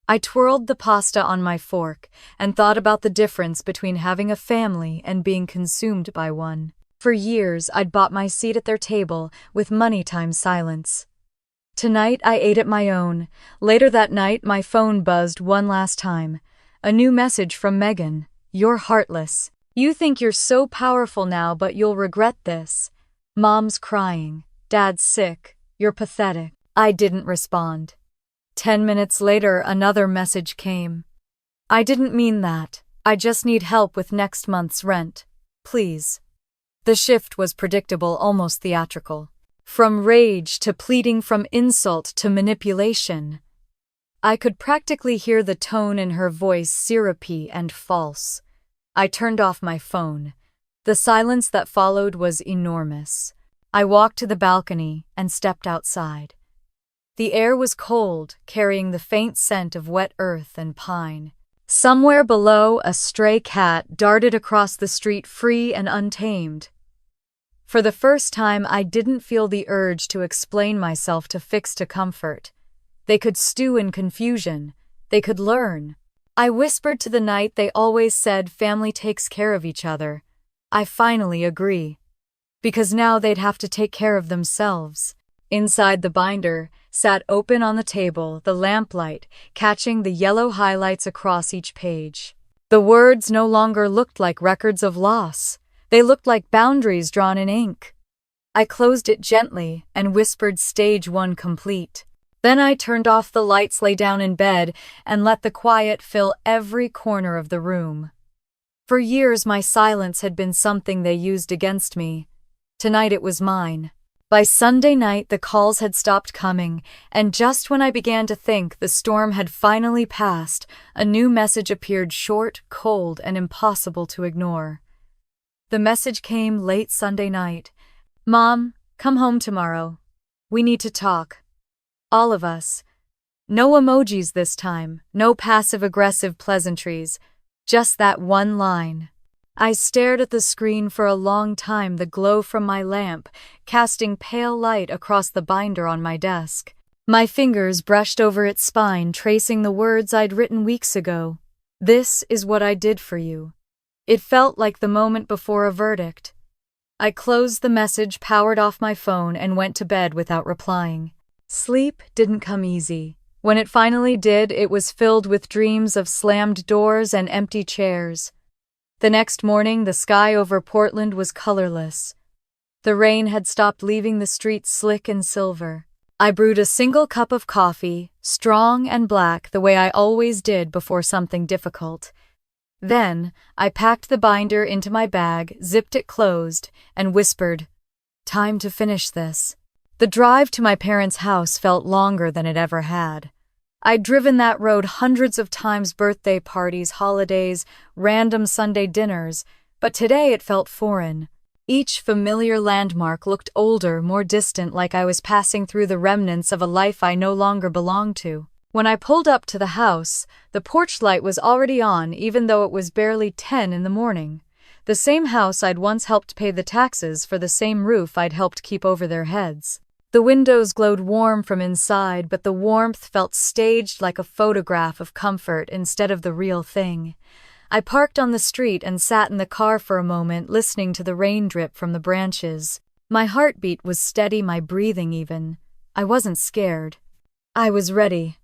I twirled the pasta on my fork and thought about the difference between having a family and being consumed by one. For years, I'd bought my seat at their table with money times silence. Tonight, I ate at my own. Later that night, my phone buzzed one last time. A new message from Megan. You're heartless. You think you're so powerful now, but you'll regret this. Mom's crying. Dad's sick. You're pathetic. I didn't respond. 10 minutes later, another message came. I didn't mean that. I just need help with next month's rent. Please. The shift was predictable, almost theatrical. From rage to pleading, from insult to manipulation. I could practically hear the tone in her voice, syrupy and false. I turned off my phone. The silence that followed was enormous. I walked to the balcony and stepped outside. The air was cold, carrying the faint scent of wet earth and pine. Somewhere below, a stray cat darted across the street, free and untamed. For the first time, I didn't feel the urge to explain myself, to fix, to comfort. They could stew in confusion. They could learn. I whispered to the night, they always said family takes care of each other. I finally agree. Because now they'd have to take care of themselves. Inside the binder, sat open on the table, the lamplight, catching the yellow highlights across each page. The words no longer looked like records of loss. They looked like boundaries drawn in ink. I closed it gently and whispered, Stage 1 complete. Then I turned off the lights, lay down in bed, and let the quiet fill every corner of the room. For years, my silence had been something they used against me. Tonight it was mine. By Sunday night, the calls had stopped coming, and just when I began to think the storm had finally passed, a new message appeared, short, cold, and impossible to ignore. The message came late Sunday night. "Mom, come home tomorrow. We need to talk. All of us." No emojis this time, no passive-aggressive pleasantries, just that one line. I stared at the screen for a long time, the glow from my lamp casting pale light across the binder on my desk. My fingers brushed over its spine, tracing the words I'd written weeks ago. "This is what I did for you." It felt like the moment before a verdict. I closed the message, powered off my phone, and went to bed without replying. Sleep didn't come easy. When it finally did, it was filled with dreams of slammed doors and empty chairs. The next morning, the sky over Portland was colorless. The rain had stopped, leaving the streets slick and silver. I brewed a single cup of coffee, strong and black, the way I always did before something difficult. Then, I packed the binder into my bag, zipped it closed, and whispered, "Time to finish this." The drive to my parents' house felt longer than it ever had. I'd driven that road hundreds of times, birthday parties, holidays, random Sunday dinners, but today it felt foreign. Each familiar landmark looked older, more distant, like I was passing through the remnants of a life I no longer belonged to. When I pulled up to the house, the porch light was already on, even though it was barely 10 in the morning. The same house I'd once helped pay the taxes for, the same roof I'd helped keep over their heads. The windows glowed warm from inside, but the warmth felt staged, like a photograph of comfort instead of the real thing. I parked on the street and sat in the car for a moment, listening to the rain drip from the branches. My heartbeat was steady, my breathing even. I wasn't scared. I was ready.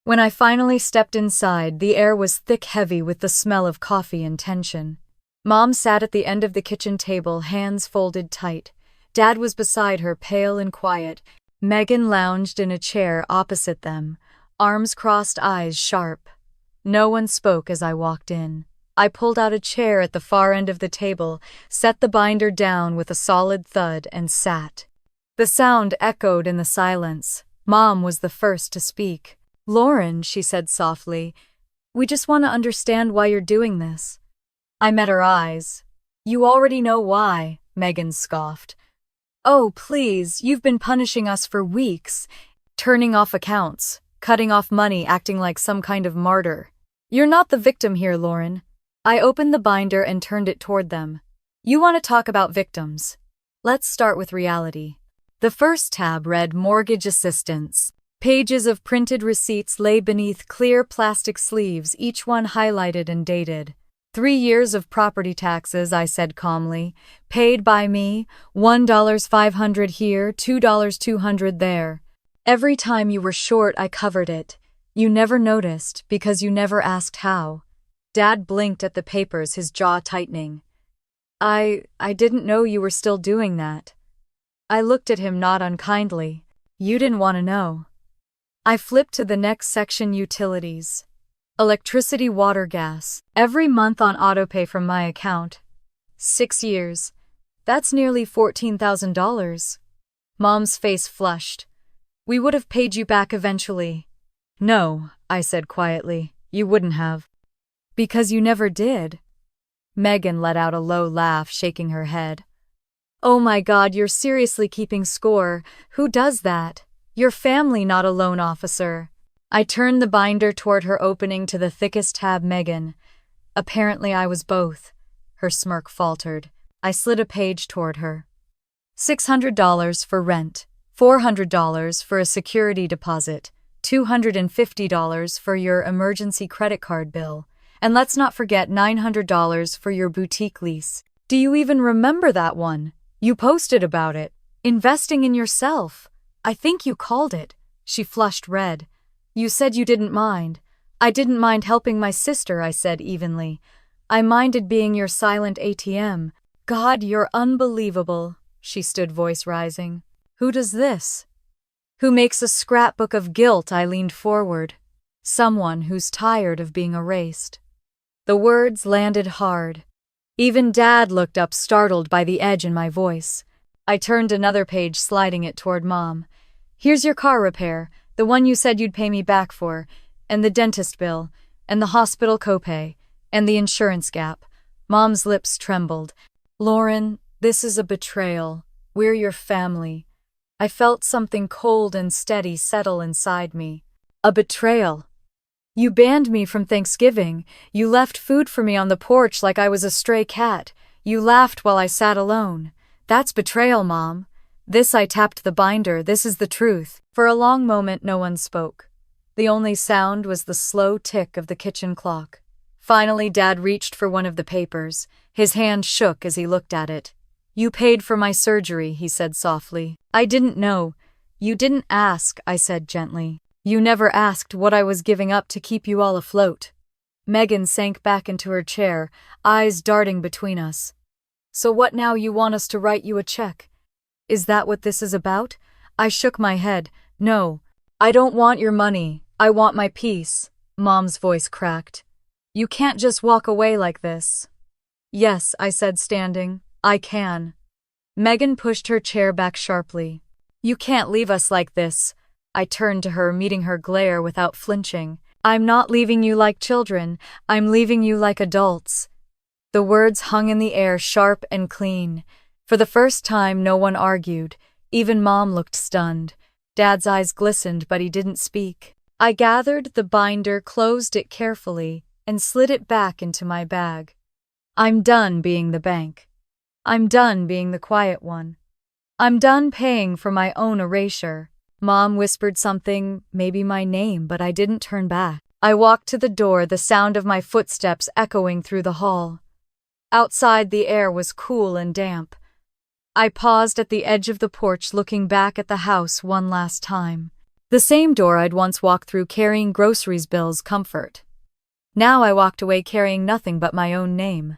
When I finally stepped inside, the air was thick, heavy with the smell of coffee and tension. Mom sat at the end of the kitchen table, hands folded tight. Dad was beside her, pale and quiet. Megan lounged in a chair opposite them, arms crossed, eyes sharp. No one spoke as I walked in. I pulled out a chair at the far end of the table, set the binder down with a solid thud, and sat. The sound echoed in the silence. Mom was the first to speak. "Lauren," she said softly, "we just want to understand why you're doing this." I met her eyes. "You already know why," Megan scoffed. "Oh, please, you've been punishing us for weeks, turning off accounts, cutting off money, acting like some kind of martyr. You're not the victim here, Lauren." I opened the binder and turned it toward them. "You want to talk about victims? Let's start with reality." The first tab read Mortgage Assistance. Pages of printed receipts lay beneath clear plastic sleeves, each one highlighted and dated. 3 years of property taxes, I said calmly. Paid by me, $1.500 here, $2.200 there. Every time you were short, I covered it. You never noticed, because you never asked how. Dad blinked at the papers, his jaw tightening. I didn't know you were still doing that." I looked at him, not unkindly. "You didn't want to know." I flipped to the next section, utilities. Electricity, water, gas. Every month on autopay from my account. 6 years. That's nearly $14,000. Mom's face flushed. "We would have paid you back eventually." "No," I said quietly, "you wouldn't have." "Because you never did." Megan let out a low laugh, shaking her head. "Oh my God, you're seriously keeping score. Who does that? Your family, not a loan officer." I turned the binder toward her, opening to the thickest tab. "Megan. Apparently I was both." Her smirk faltered. I slid a page toward her. $600 for rent, $400 for a security deposit, $250 for your emergency credit card bill, and let's not forget $900 for your boutique lease. Do you even remember that one? You posted about it. Investing in yourself. I think you called it." She flushed red. "You said you didn't mind." "I didn't mind helping my sister," I said evenly. "I minded being your silent ATM." "God, you're unbelievable." She stood, voice rising. "Who does this?" Who makes a scrapbook of guilt? I leaned forward. Someone who's tired of being erased. The words landed hard. Even Dad looked up, startled by the edge in my voice. I turned another page, sliding it toward Mom. Here's your car repair, the one you said you'd pay me back for, and the dentist bill, and the hospital copay, and the insurance gap. Mom's lips trembled. Lauren, this is a betrayal. We're your family. I felt something cold and steady settle inside me. A betrayal. You banned me from Thanksgiving. You left food for me on the porch like I was a stray cat. You laughed while I sat alone. That's betrayal, Mom. I tapped the binder. This is the truth. For a long moment, no one spoke. The only sound was the slow tick of the kitchen clock. Finally, Dad reached for one of the papers. His hand shook as he looked at it. You paid for my surgery, he said softly. I didn't know. You didn't ask, I said gently. You never asked what I was giving up to keep you all afloat. Megan sank back into her chair, eyes darting between us. So what now? You want us to write you a check? Is that what this is about? I shook my head. No, I don't want your money. I want my peace. Mom's voice cracked. You can't just walk away like this. Yes, I said, standing. I can. Megan pushed her chair back sharply. You can't leave us like this. I turned to her, meeting her glare without flinching. I'm not leaving you like children. I'm leaving you like adults. The words hung in the air, sharp and clean. For the first time, no one argued. Even Mom looked stunned. Dad's eyes glistened, but he didn't speak. I gathered the binder, closed it carefully, and slid it back into my bag. I'm done being the bank. I'm done being the quiet one. I'm done paying for my own erasure. Mom whispered something, maybe my name, but I didn't turn back. I walked to the door, the sound of my footsteps echoing through the hall. Outside, the air was cool and damp. I paused at the edge of the porch, looking back at the house one last time. The same door I'd once walked through carrying groceries, bills, comfort. Now I walked away carrying nothing but my own name.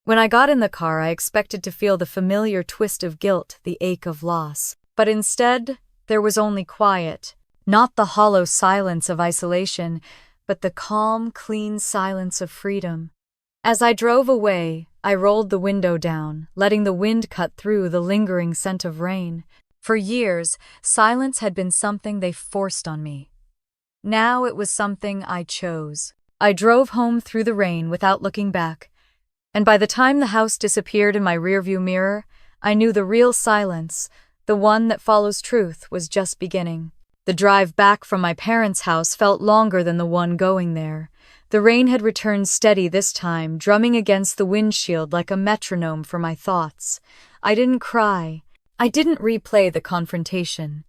When I got in the car, I expected to feel the familiar twist of guilt, the ache of loss. But instead, there was only quiet. Not the hollow silence of isolation, but the calm, clean silence of freedom. As I drove away, I rolled the window down, letting the wind cut through the lingering scent of rain. For years, silence had been something they forced on me. Now it was something I chose. I drove home through the rain without looking back, and by the time the house disappeared in my rearview mirror, I knew the real silence, the one that follows truth, was just beginning. The drive back from my parents' house felt longer than the one going there. The rain had returned steady this time, drumming against the windshield like a metronome for my thoughts. I didn't cry. I didn't replay the confrontation.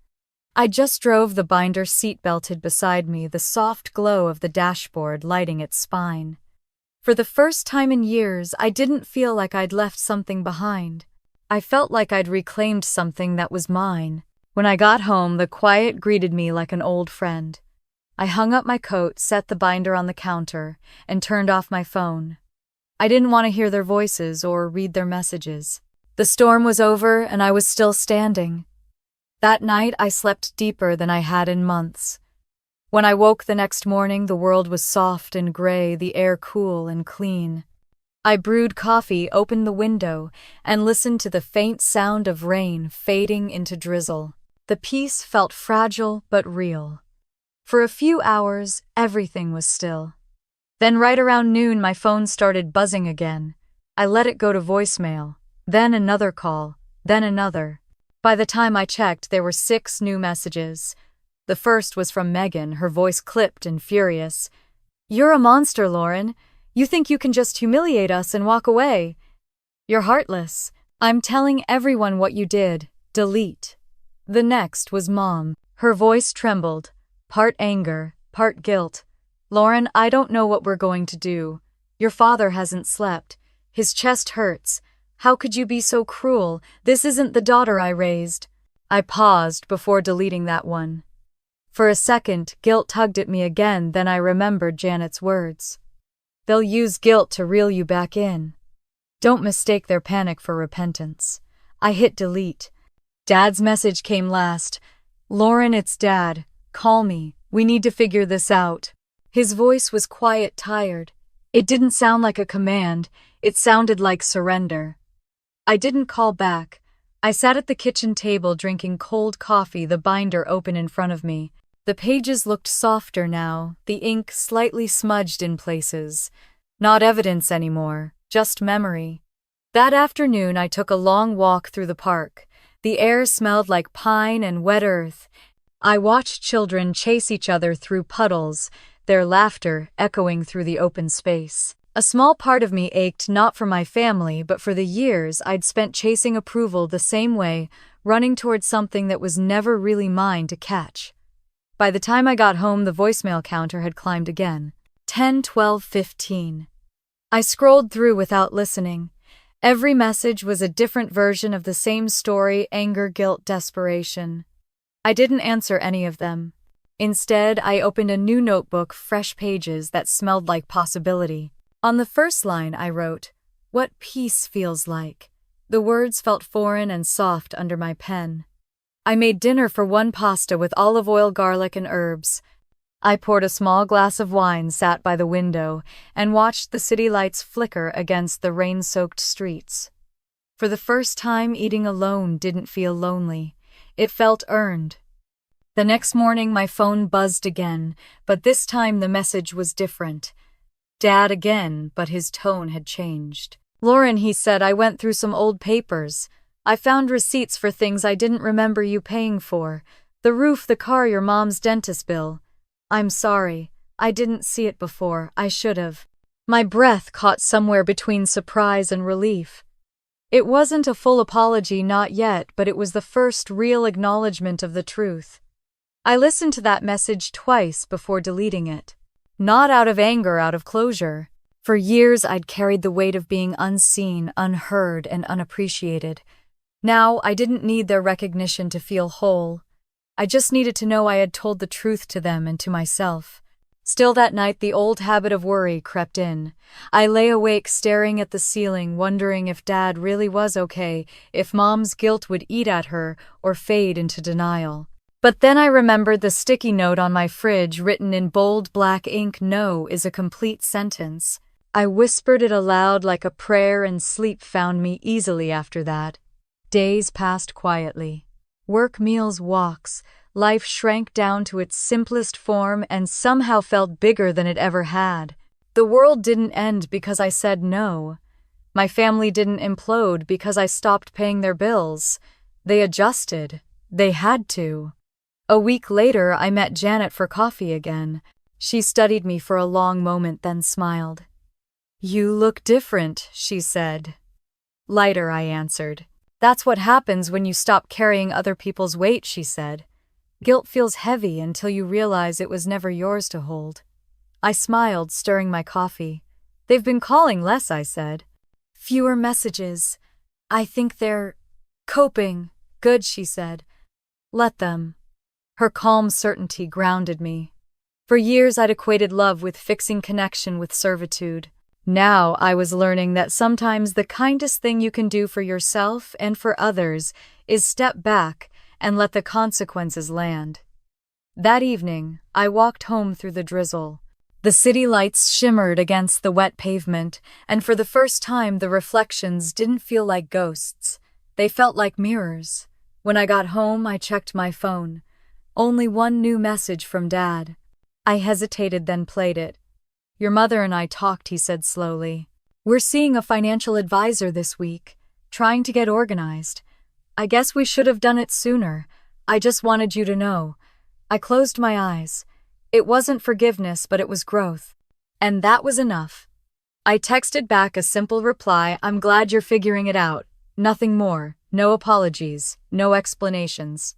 I just drove, the binder seat-belted beside me, the soft glow of the dashboard lighting its spine. For the first time in years, I didn't feel like I'd left something behind. I felt like I'd reclaimed something that was mine. When I got home, the quiet greeted me like an old friend. I hung up my coat, set the binder on the counter, and turned off my phone. I didn't want to hear their voices or read their messages. The storm was over, and I was still standing. That night, I slept deeper than I had in months. When I woke the next morning, the world was soft and gray, the air cool and clean. I brewed coffee, opened the window, and listened to the faint sound of rain fading into drizzle. The peace felt fragile but real. For a few hours, everything was still. Then right around noon, my phone started buzzing again. I let it go to voicemail. Then another call. Then another. By the time I checked, there were 6 new messages. The first was from Megan, her voice clipped and furious. "You're a monster, Lauren. You think you can just humiliate us and walk away. You're heartless. I'm telling everyone what you did. Delete." The next was Mom. Her voice trembled, part anger, part guilt. "Lauren, I don't know what we're going to do. Your father hasn't slept. His chest hurts. How could you be so cruel? This isn't the daughter I raised." I paused before deleting that one. For a second, guilt tugged at me again, then I remembered Janet's words. "They'll use guilt to reel you back in. Don't mistake their panic for repentance." I hit delete. Dad's message came last. "Lauren, it's Dad. Call me. We need to figure this out." His voice was quiet, tired. It didn't sound like a command, it sounded like surrender. I didn't call back. I sat at the kitchen table drinking cold coffee, the binder open in front of me. The pages looked softer now, the ink slightly smudged in places. Not evidence anymore, just memory. That afternoon I took a long walk through the park. The air smelled like pine and wet earth. I watched children chase each other through puddles, their laughter echoing through the open space. A small part of me ached not for my family but for the years I'd spent chasing approval the same way, running towards something that was never really mine to catch. By the time I got home, the voicemail counter had climbed again. 10, 12, 15. I scrolled through without listening. Every message was a different version of the same story: anger, guilt, desperation. I didn't answer any of them. Instead, I opened a new notebook, fresh pages that smelled like possibility. On the first line I wrote, "What peace feels like." The words felt foreign and soft under my pen. I made dinner for one: pasta with olive oil, garlic, and herbs. I poured a small glass of wine, sat by the window, and watched the city lights flicker against the rain-soaked streets. For the first time, eating alone didn't feel lonely. It felt earned. The next morning my phone buzzed again, but this time the message was different. Dad again, but his tone had changed. "Lauren," he said, "I went through some old papers. I found receipts for things I didn't remember you paying for. The roof, the car, your mom's dentist bill. I'm sorry. I didn't see it before. I should have." My breath caught somewhere between surprise and relief. It wasn't a full apology, not yet, but it was the first real acknowledgement of the truth. I listened to that message twice before deleting it. Not out of anger, out of closure. For years I'd carried the weight of being unseen, unheard, and unappreciated. Now I didn't need their recognition to feel whole. I just needed to know I had told the truth to them and to myself. Still that night the old habit of worry crept in. I lay awake staring at the ceiling, wondering if Dad really was okay, if Mom's guilt would eat at her or fade into denial. But then I remembered the sticky note on my fridge, written in bold black ink: "No is a complete sentence." I whispered it aloud like a prayer, and sleep found me easily after that. Days passed quietly. Work, meals, walks. Life shrank down to its simplest form and somehow felt bigger than it ever had. The world didn't end because I said no. My family didn't implode because I stopped paying their bills. They adjusted. They had to. A week later, I met Janet for coffee again. She studied me for a long moment, then smiled. "You look different," she said. "Lighter," I answered. "That's what happens when you stop carrying other people's weight," she said. "Guilt feels heavy until you realize it was never yours to hold." I smiled, stirring my coffee. "They've been calling less," I said. "Fewer messages. I think they're coping." "Good," she said. "Let them." Her calm certainty grounded me. For years I'd equated love with fixing, connection with servitude. Now I was learning that sometimes the kindest thing you can do for yourself and for others is step back and let the consequences land. That evening, I walked home through the drizzle. The city lights shimmered against the wet pavement, and for the first time the reflections didn't feel like ghosts. They felt like mirrors. When I got home, I checked my phone. Only one new message from Dad. I hesitated, then played it. "Your mother and I talked," he said slowly. "We're seeing a financial advisor this week, trying to get organized. I guess we should have done it sooner. I just wanted you to know." I closed my eyes. It wasn't forgiveness, but it was growth. And that was enough. I texted back a simple reply: "I'm glad you're figuring it out. Nothing more. No apologies. No explanations."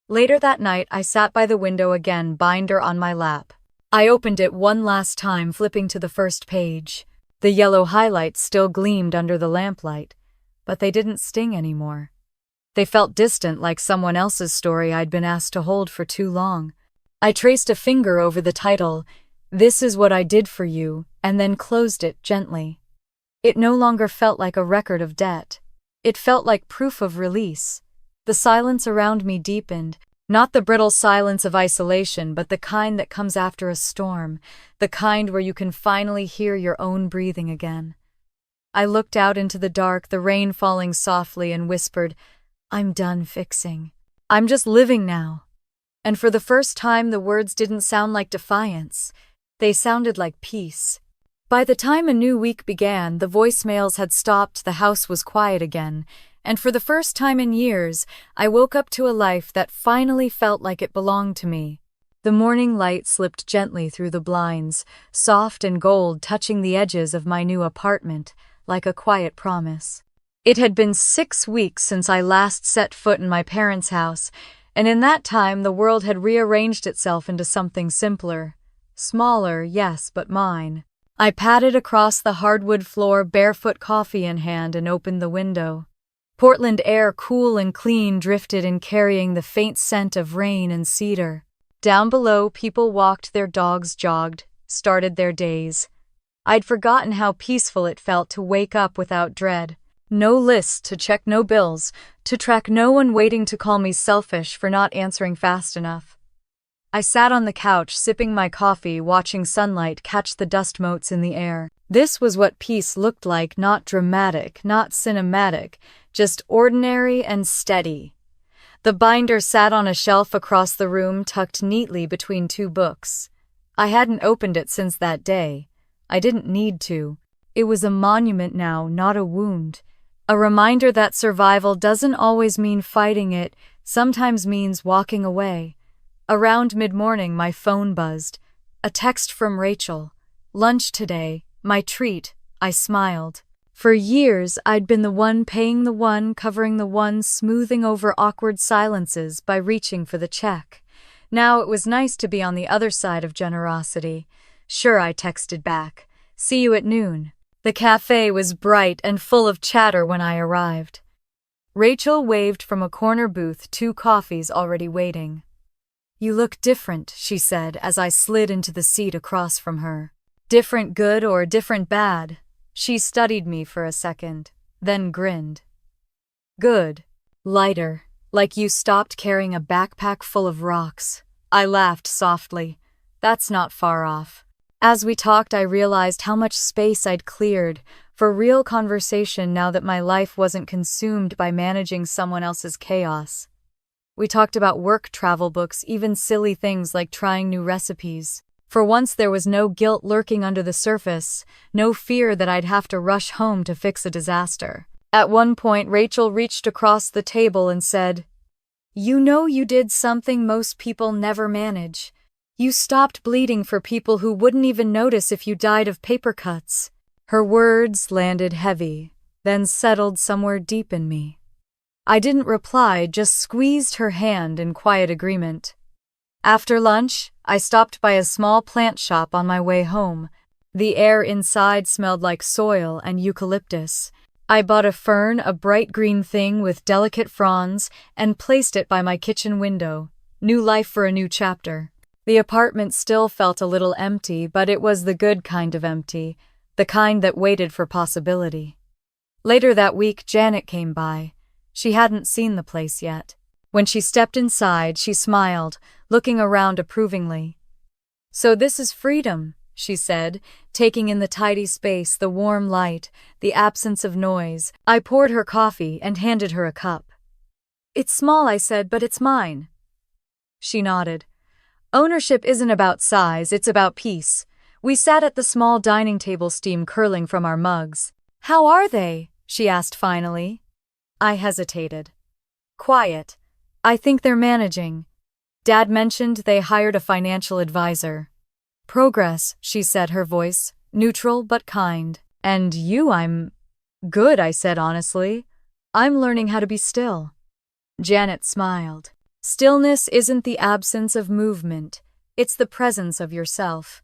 Later that night, I sat by the window again, binder on my lap. I opened it one last time, flipping to the first page. The yellow highlights still gleamed under the lamplight, but they didn't sting anymore. They felt distant, like someone else's story I'd been asked to hold for too long. I traced a finger over the title, "This is what I did for you," and then closed it gently. It no longer felt like a record of debt. It felt like proof of release. The silence around me deepened. Not the brittle silence of isolation, but the kind that comes after a storm, the kind where you can finally hear your own breathing again. I looked out into the dark, the rain falling softly, and whispered, "I'm done fixing. I'm just living now." And for the first time, the words didn't sound like defiance. They sounded like peace. By the time a new week began, the voicemails had stopped, the house was quiet again, and for the first time in years, I woke up to a life that finally felt like it belonged to me. The morning light slipped gently through the blinds, soft and gold, touching the edges of my new apartment, like a quiet promise. It had been 6 weeks since I last set foot in my parents' house, and in that time the world had rearranged itself into something simpler. Smaller, yes, but mine. I padded across the hardwood floor, barefoot, coffee in hand, and opened the window. Portland air, cool and clean, drifted in, carrying the faint scent of rain and cedar. Down below, people walked, their dogs jogged, started their days. I'd forgotten how peaceful it felt to wake up without dread. No lists to check, no bills to track, no one waiting to call me selfish for not answering fast enough. I sat on the couch, sipping my coffee, watching sunlight catch the dust motes in the air. This was what peace looked like, not dramatic, not cinematic, just ordinary and steady. The binder sat on a shelf across the room, tucked neatly between 2 books. I hadn't opened it since that day. I didn't need to. It was a monument now, not a wound. A reminder that survival doesn't always mean fighting it, sometimes means walking away. Around mid-morning, my phone buzzed. A text from Rachel. "Lunch today, my treat." I smiled. For years, I'd been the one paying the one, covering the one, smoothing over awkward silences by reaching for the check. Now it was nice to be on the other side of generosity. "Sure," I texted back. "See you at noon." The cafe was bright and full of chatter when I arrived. Rachel waved from a corner booth, 2 coffees already waiting. "You look different," she said as I slid into the seat across from her. "Different good or different bad?" She studied me for a second, then grinned. "Good. Lighter, like you stopped carrying a backpack full of rocks." I laughed softly. "That's not far off." As we talked, I realized how much space I'd cleared for real conversation now that my life wasn't consumed by managing someone else's chaos. We talked about work, travel books, even silly things like trying new recipes. For once, there was no guilt lurking under the surface, no fear that I'd have to rush home to fix a disaster. At one point, Rachel reached across the table and said, "You know, you did something most people never manage. You stopped bleeding for people who wouldn't even notice if you died of paper cuts." Her words landed heavy, then settled somewhere deep in me. I didn't reply, just squeezed her hand in quiet agreement. After lunch, I stopped by a small plant shop on my way home. The air inside smelled like soil and eucalyptus. I bought a fern, a bright green thing with delicate fronds, and placed it by my kitchen window. New life for a new chapter. The apartment still felt a little empty, but it was the good kind of empty, the kind that waited for possibility. Later that week, Janet came by. She hadn't seen the place yet. When she stepped inside, she smiled, looking around approvingly. "So this is freedom," she said, taking in the tidy space, the warm light, the absence of noise. I poured her coffee and handed her a cup. "It's small," I said, "but it's mine." She nodded. "Ownership isn't about size, it's about peace." We sat at the small dining table, steam curling from our mugs. "How are they?" she asked finally. I hesitated. "Quiet. I think they're managing. Dad mentioned they hired a financial advisor." "Progress," she said, her voice neutral but kind. "And you?" "I'm good," I said honestly. "I'm learning how to be still." Janet smiled. "Stillness isn't the absence of movement. It's the presence of yourself."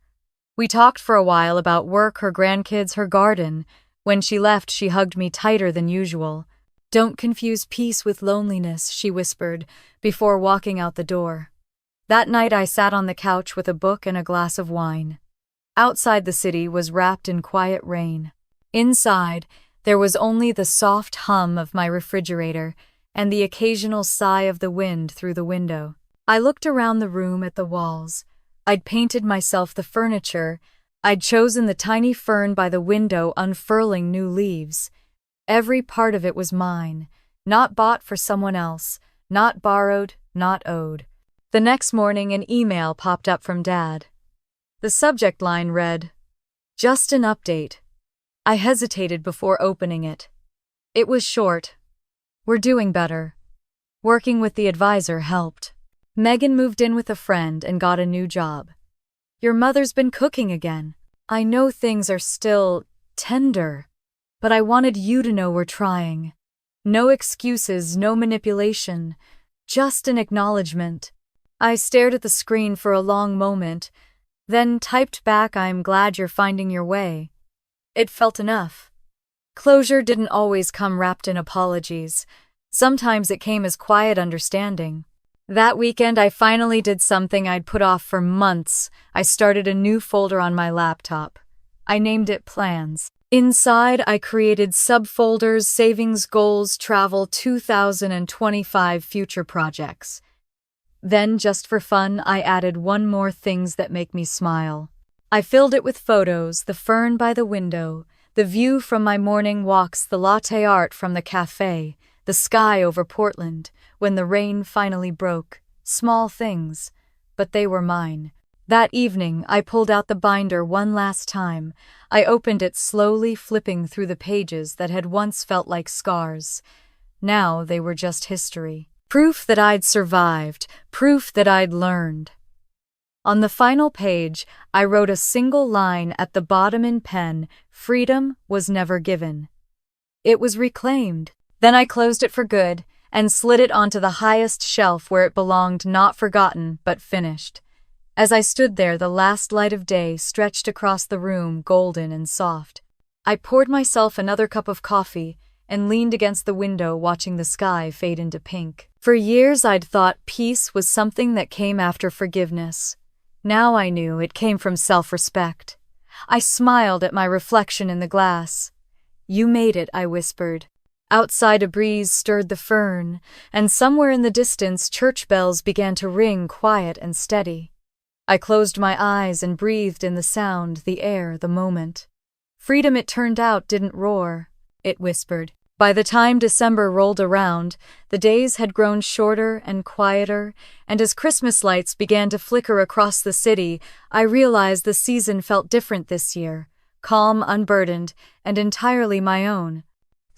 We talked for a while about work, her grandkids, her garden. When she left, she hugged me tighter than usual. "Don't confuse peace with loneliness," she whispered, before walking out the door. That night I sat on the couch with a book and a glass of wine. Outside, the city was wrapped in quiet rain. Inside, there was only the soft hum of my refrigerator and the occasional sigh of the wind through the window. I looked around the room at the walls. I'd painted myself the furniture. I'd chosen the tiny fern by the window unfurling new leaves. Every part of it was mine, not bought for someone else, not borrowed, not owed. The next morning, an email popped up from Dad. The subject line read, "Just an update." I hesitated before opening it. It was short. "We're doing better. Working with the advisor helped. Megan moved in with a friend and got a new job. Your mother's been cooking again. I know things are still tender, but I wanted you to know we're trying. No excuses, no manipulation, just an acknowledgement." I stared at the screen for a long moment, then typed back, "I'm glad you're finding your way." It felt enough. Closure didn't always come wrapped in apologies. Sometimes it came as quiet understanding. That weekend, I finally did something I'd put off for months. I started a new folder on my laptop. I named it Plans. Inside, I created subfolders: savings goals, travel, 2025 future projects. Then, just for fun, I added one more: things that make me smile. I filled it with photos: the fern by the window, the view from my morning walks, the latte art from the cafe, the sky over Portland, when the rain finally broke. Small things, but they were mine. That evening, I pulled out the binder one last time. I opened it slowly, flipping through the pages that had once felt like scars. Now they were just history. Proof that I'd survived, proof that I'd learned. On the final page, I wrote a single line at the bottom in pen: freedom was never given. It was reclaimed. Then I closed it for good and slid it onto the highest shelf where it belonged, not forgotten, but finished. As I stood there, the last light of day stretched across the room, golden and soft. I poured myself another cup of coffee and leaned against the window, watching the sky fade into pink. For years, I'd thought peace was something that came after forgiveness. Now I knew it came from self-respect. I smiled at my reflection in the glass. "You made it," I whispered. Outside, a breeze stirred the fern, and somewhere in the distance, church bells began to ring, quiet and steady. I closed my eyes and breathed in the sound, the air, the moment. Freedom, it turned out, didn't roar. It whispered. By the time December rolled around, the days had grown shorter and quieter, and as Christmas lights began to flicker across the city, I realized the season felt different this year, calm, unburdened, and entirely my own.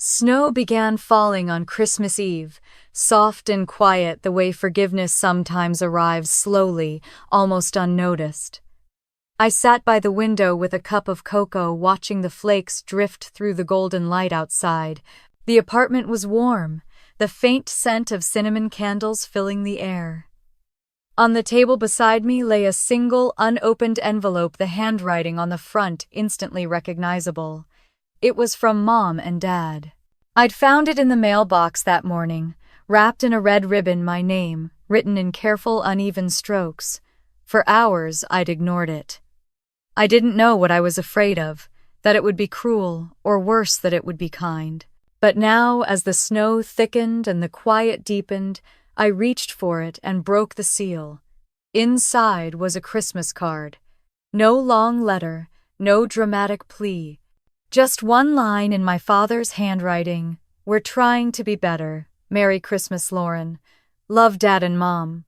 Snow began falling on Christmas Eve, soft and quiet, the way forgiveness sometimes arrives slowly, almost unnoticed. I sat by the window with a cup of cocoa, watching the flakes drift through the golden light outside. The apartment was warm, the faint scent of cinnamon candles filling the air. On the table beside me lay a single, unopened envelope, the handwriting on the front instantly recognizable. It was from Mom and Dad. I'd found it in the mailbox that morning, wrapped in a red ribbon, my name, written in careful, uneven strokes. For hours, I'd ignored it. I didn't know what I was afraid of, that it would be cruel, or worse, that it would be kind. But now, as the snow thickened and the quiet deepened, I reached for it and broke the seal. Inside was a Christmas card. No long letter, no dramatic plea. Just one line in my father's handwriting: "We're trying to be better. Merry Christmas, Lauren. Love, Dad and Mom."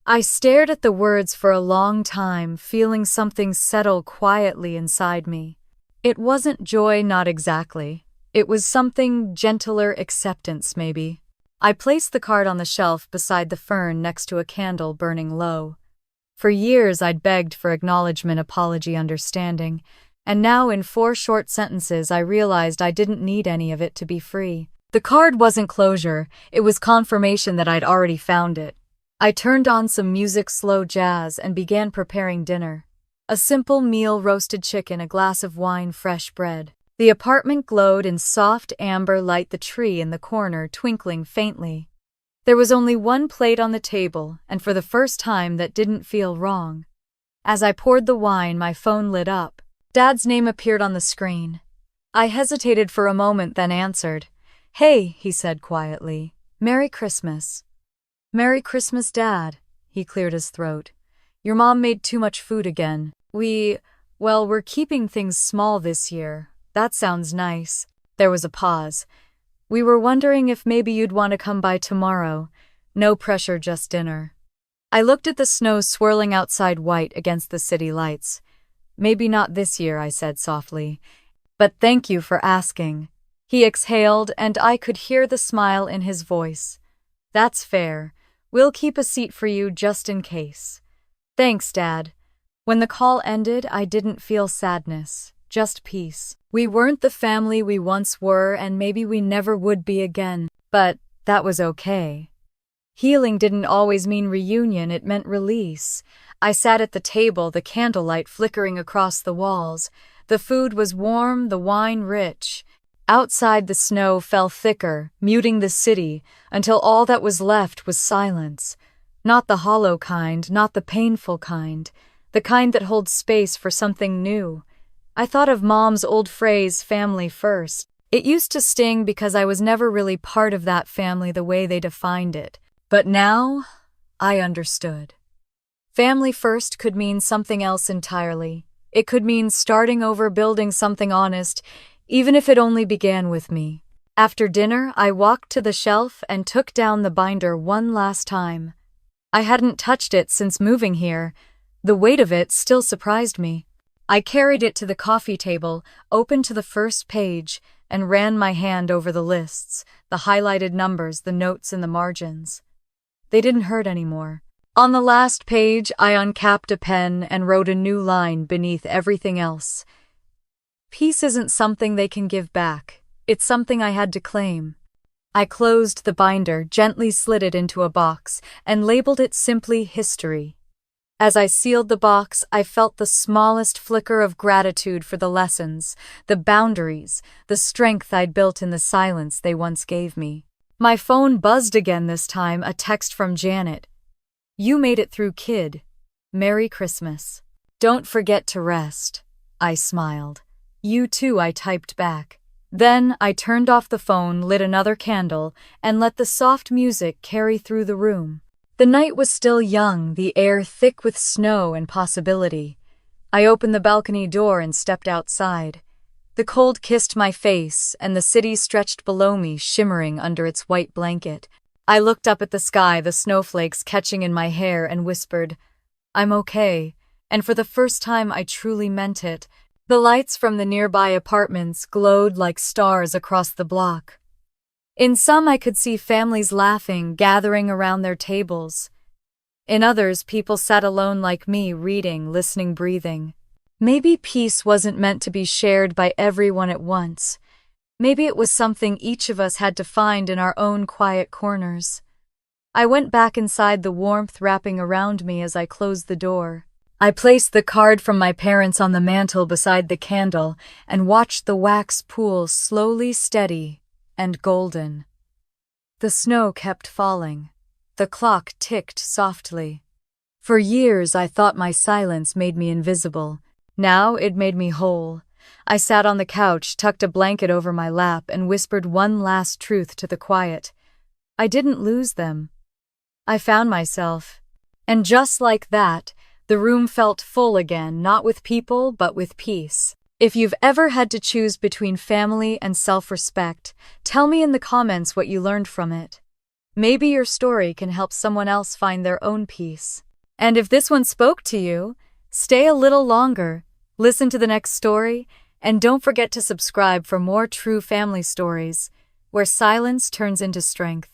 I stared at the words for a long time, feeling something settle quietly inside me. It wasn't joy, not exactly. It was something gentler, acceptance, maybe. I placed the card on the shelf beside the fern next to a candle burning low. For years, I'd begged for acknowledgement, apology, understanding. And now, in 4 short sentences, I realized I didn't need any of it to be free. The card wasn't closure, it was confirmation that I'd already found it. I turned on some music, slow jazz, and began preparing dinner. A simple meal: roasted chicken, a glass of wine, fresh bread. The apartment glowed in soft amber light, the tree in the corner twinkling faintly. There was only one plate on the table, and for the first time that didn't feel wrong. As I poured the wine, my phone lit up. Dad's name appeared on the screen. I hesitated for a moment, then answered. "Hey," he said quietly. "Merry Christmas." "Merry Christmas, Dad," He cleared his throat. Your mom made too much food again. We're keeping things small this year. That sounds nice. There was a pause. We were wondering if maybe you'd want to come by tomorrow. No pressure, just dinner. I looked at the snow swirling outside white against the city lights. Maybe not this year, I said softly. But thank you for asking. He exhaled, and I could hear the smile in his voice. That's fair. We'll keep a seat for you just in case. Thanks, Dad. When the call ended, I didn't feel sadness, just peace. We weren't the family we once were, and maybe we never would be again, but that was okay. Healing didn't always mean reunion, it meant release. I sat at the table, the candlelight flickering across the walls. The food was warm, the wine rich. Outside the snow fell thicker, muting the city, until all that was left was silence. Not the hollow kind, not the painful kind, the kind that holds space for something new. I thought of Mom's old phrase, family first. It used to sting because I was never really part of that family the way they defined it. But now, I understood. Family first could mean something else entirely. It could mean starting over, building something honest, even if it only began with me. After dinner, I walked to the shelf and took down the binder one last time. I hadn't touched it since moving here. The weight of it still surprised me. I carried it to the coffee table, opened to the first page, and ran my hand over the lists, the highlighted numbers, the notes in the margins. They didn't hurt anymore. On the last page, I uncapped a pen and wrote a new line beneath everything else. Peace isn't something they can give back. It's something I had to claim. I closed the binder, gently slid it into a box, and labeled it simply history. As I sealed the box, I felt the smallest flicker of gratitude for the lessons, the boundaries, the strength I'd built in the silence they once gave me. My phone buzzed again this time, a text from Janet. You made it through, kid. Merry Christmas. Don't forget to rest. I smiled. You too, I typed back. Then I turned off the phone, lit another candle, and let the soft music carry through the room. The night was still young, the air thick with snow and possibility. I opened the balcony door and stepped outside. The cold kissed my face, and the city stretched below me, shimmering under its white blanket. I looked up at the sky, the snowflakes catching in my hair, and whispered, I'm okay, and for the first time I truly meant it. The lights from the nearby apartments glowed like stars across the block. In some, I could see families laughing, gathering around their tables. In others, people sat alone like me, reading, listening, breathing. Maybe peace wasn't meant to be shared by everyone at once. Maybe it was something each of us had to find in our own quiet corners. I went back inside, the warmth wrapping around me as I closed the door. I placed the card from my parents on the mantel beside the candle and watched the wax pool slowly steady and golden. The snow kept falling. The clock ticked softly. For years I thought my silence made me invisible. Now it made me whole. I sat on the couch, tucked a blanket over my lap, and whispered one last truth to the quiet. I didn't lose them. I found myself. And just like that, the room felt full again, not with people, but with peace. If you've ever had to choose between family and self-respect, tell me in the comments what you learned from it. Maybe your story can help someone else find their own peace. And if this one spoke to you, stay a little longer, listen to the next story, and don't forget to subscribe for more true family stories, where silence turns into strength.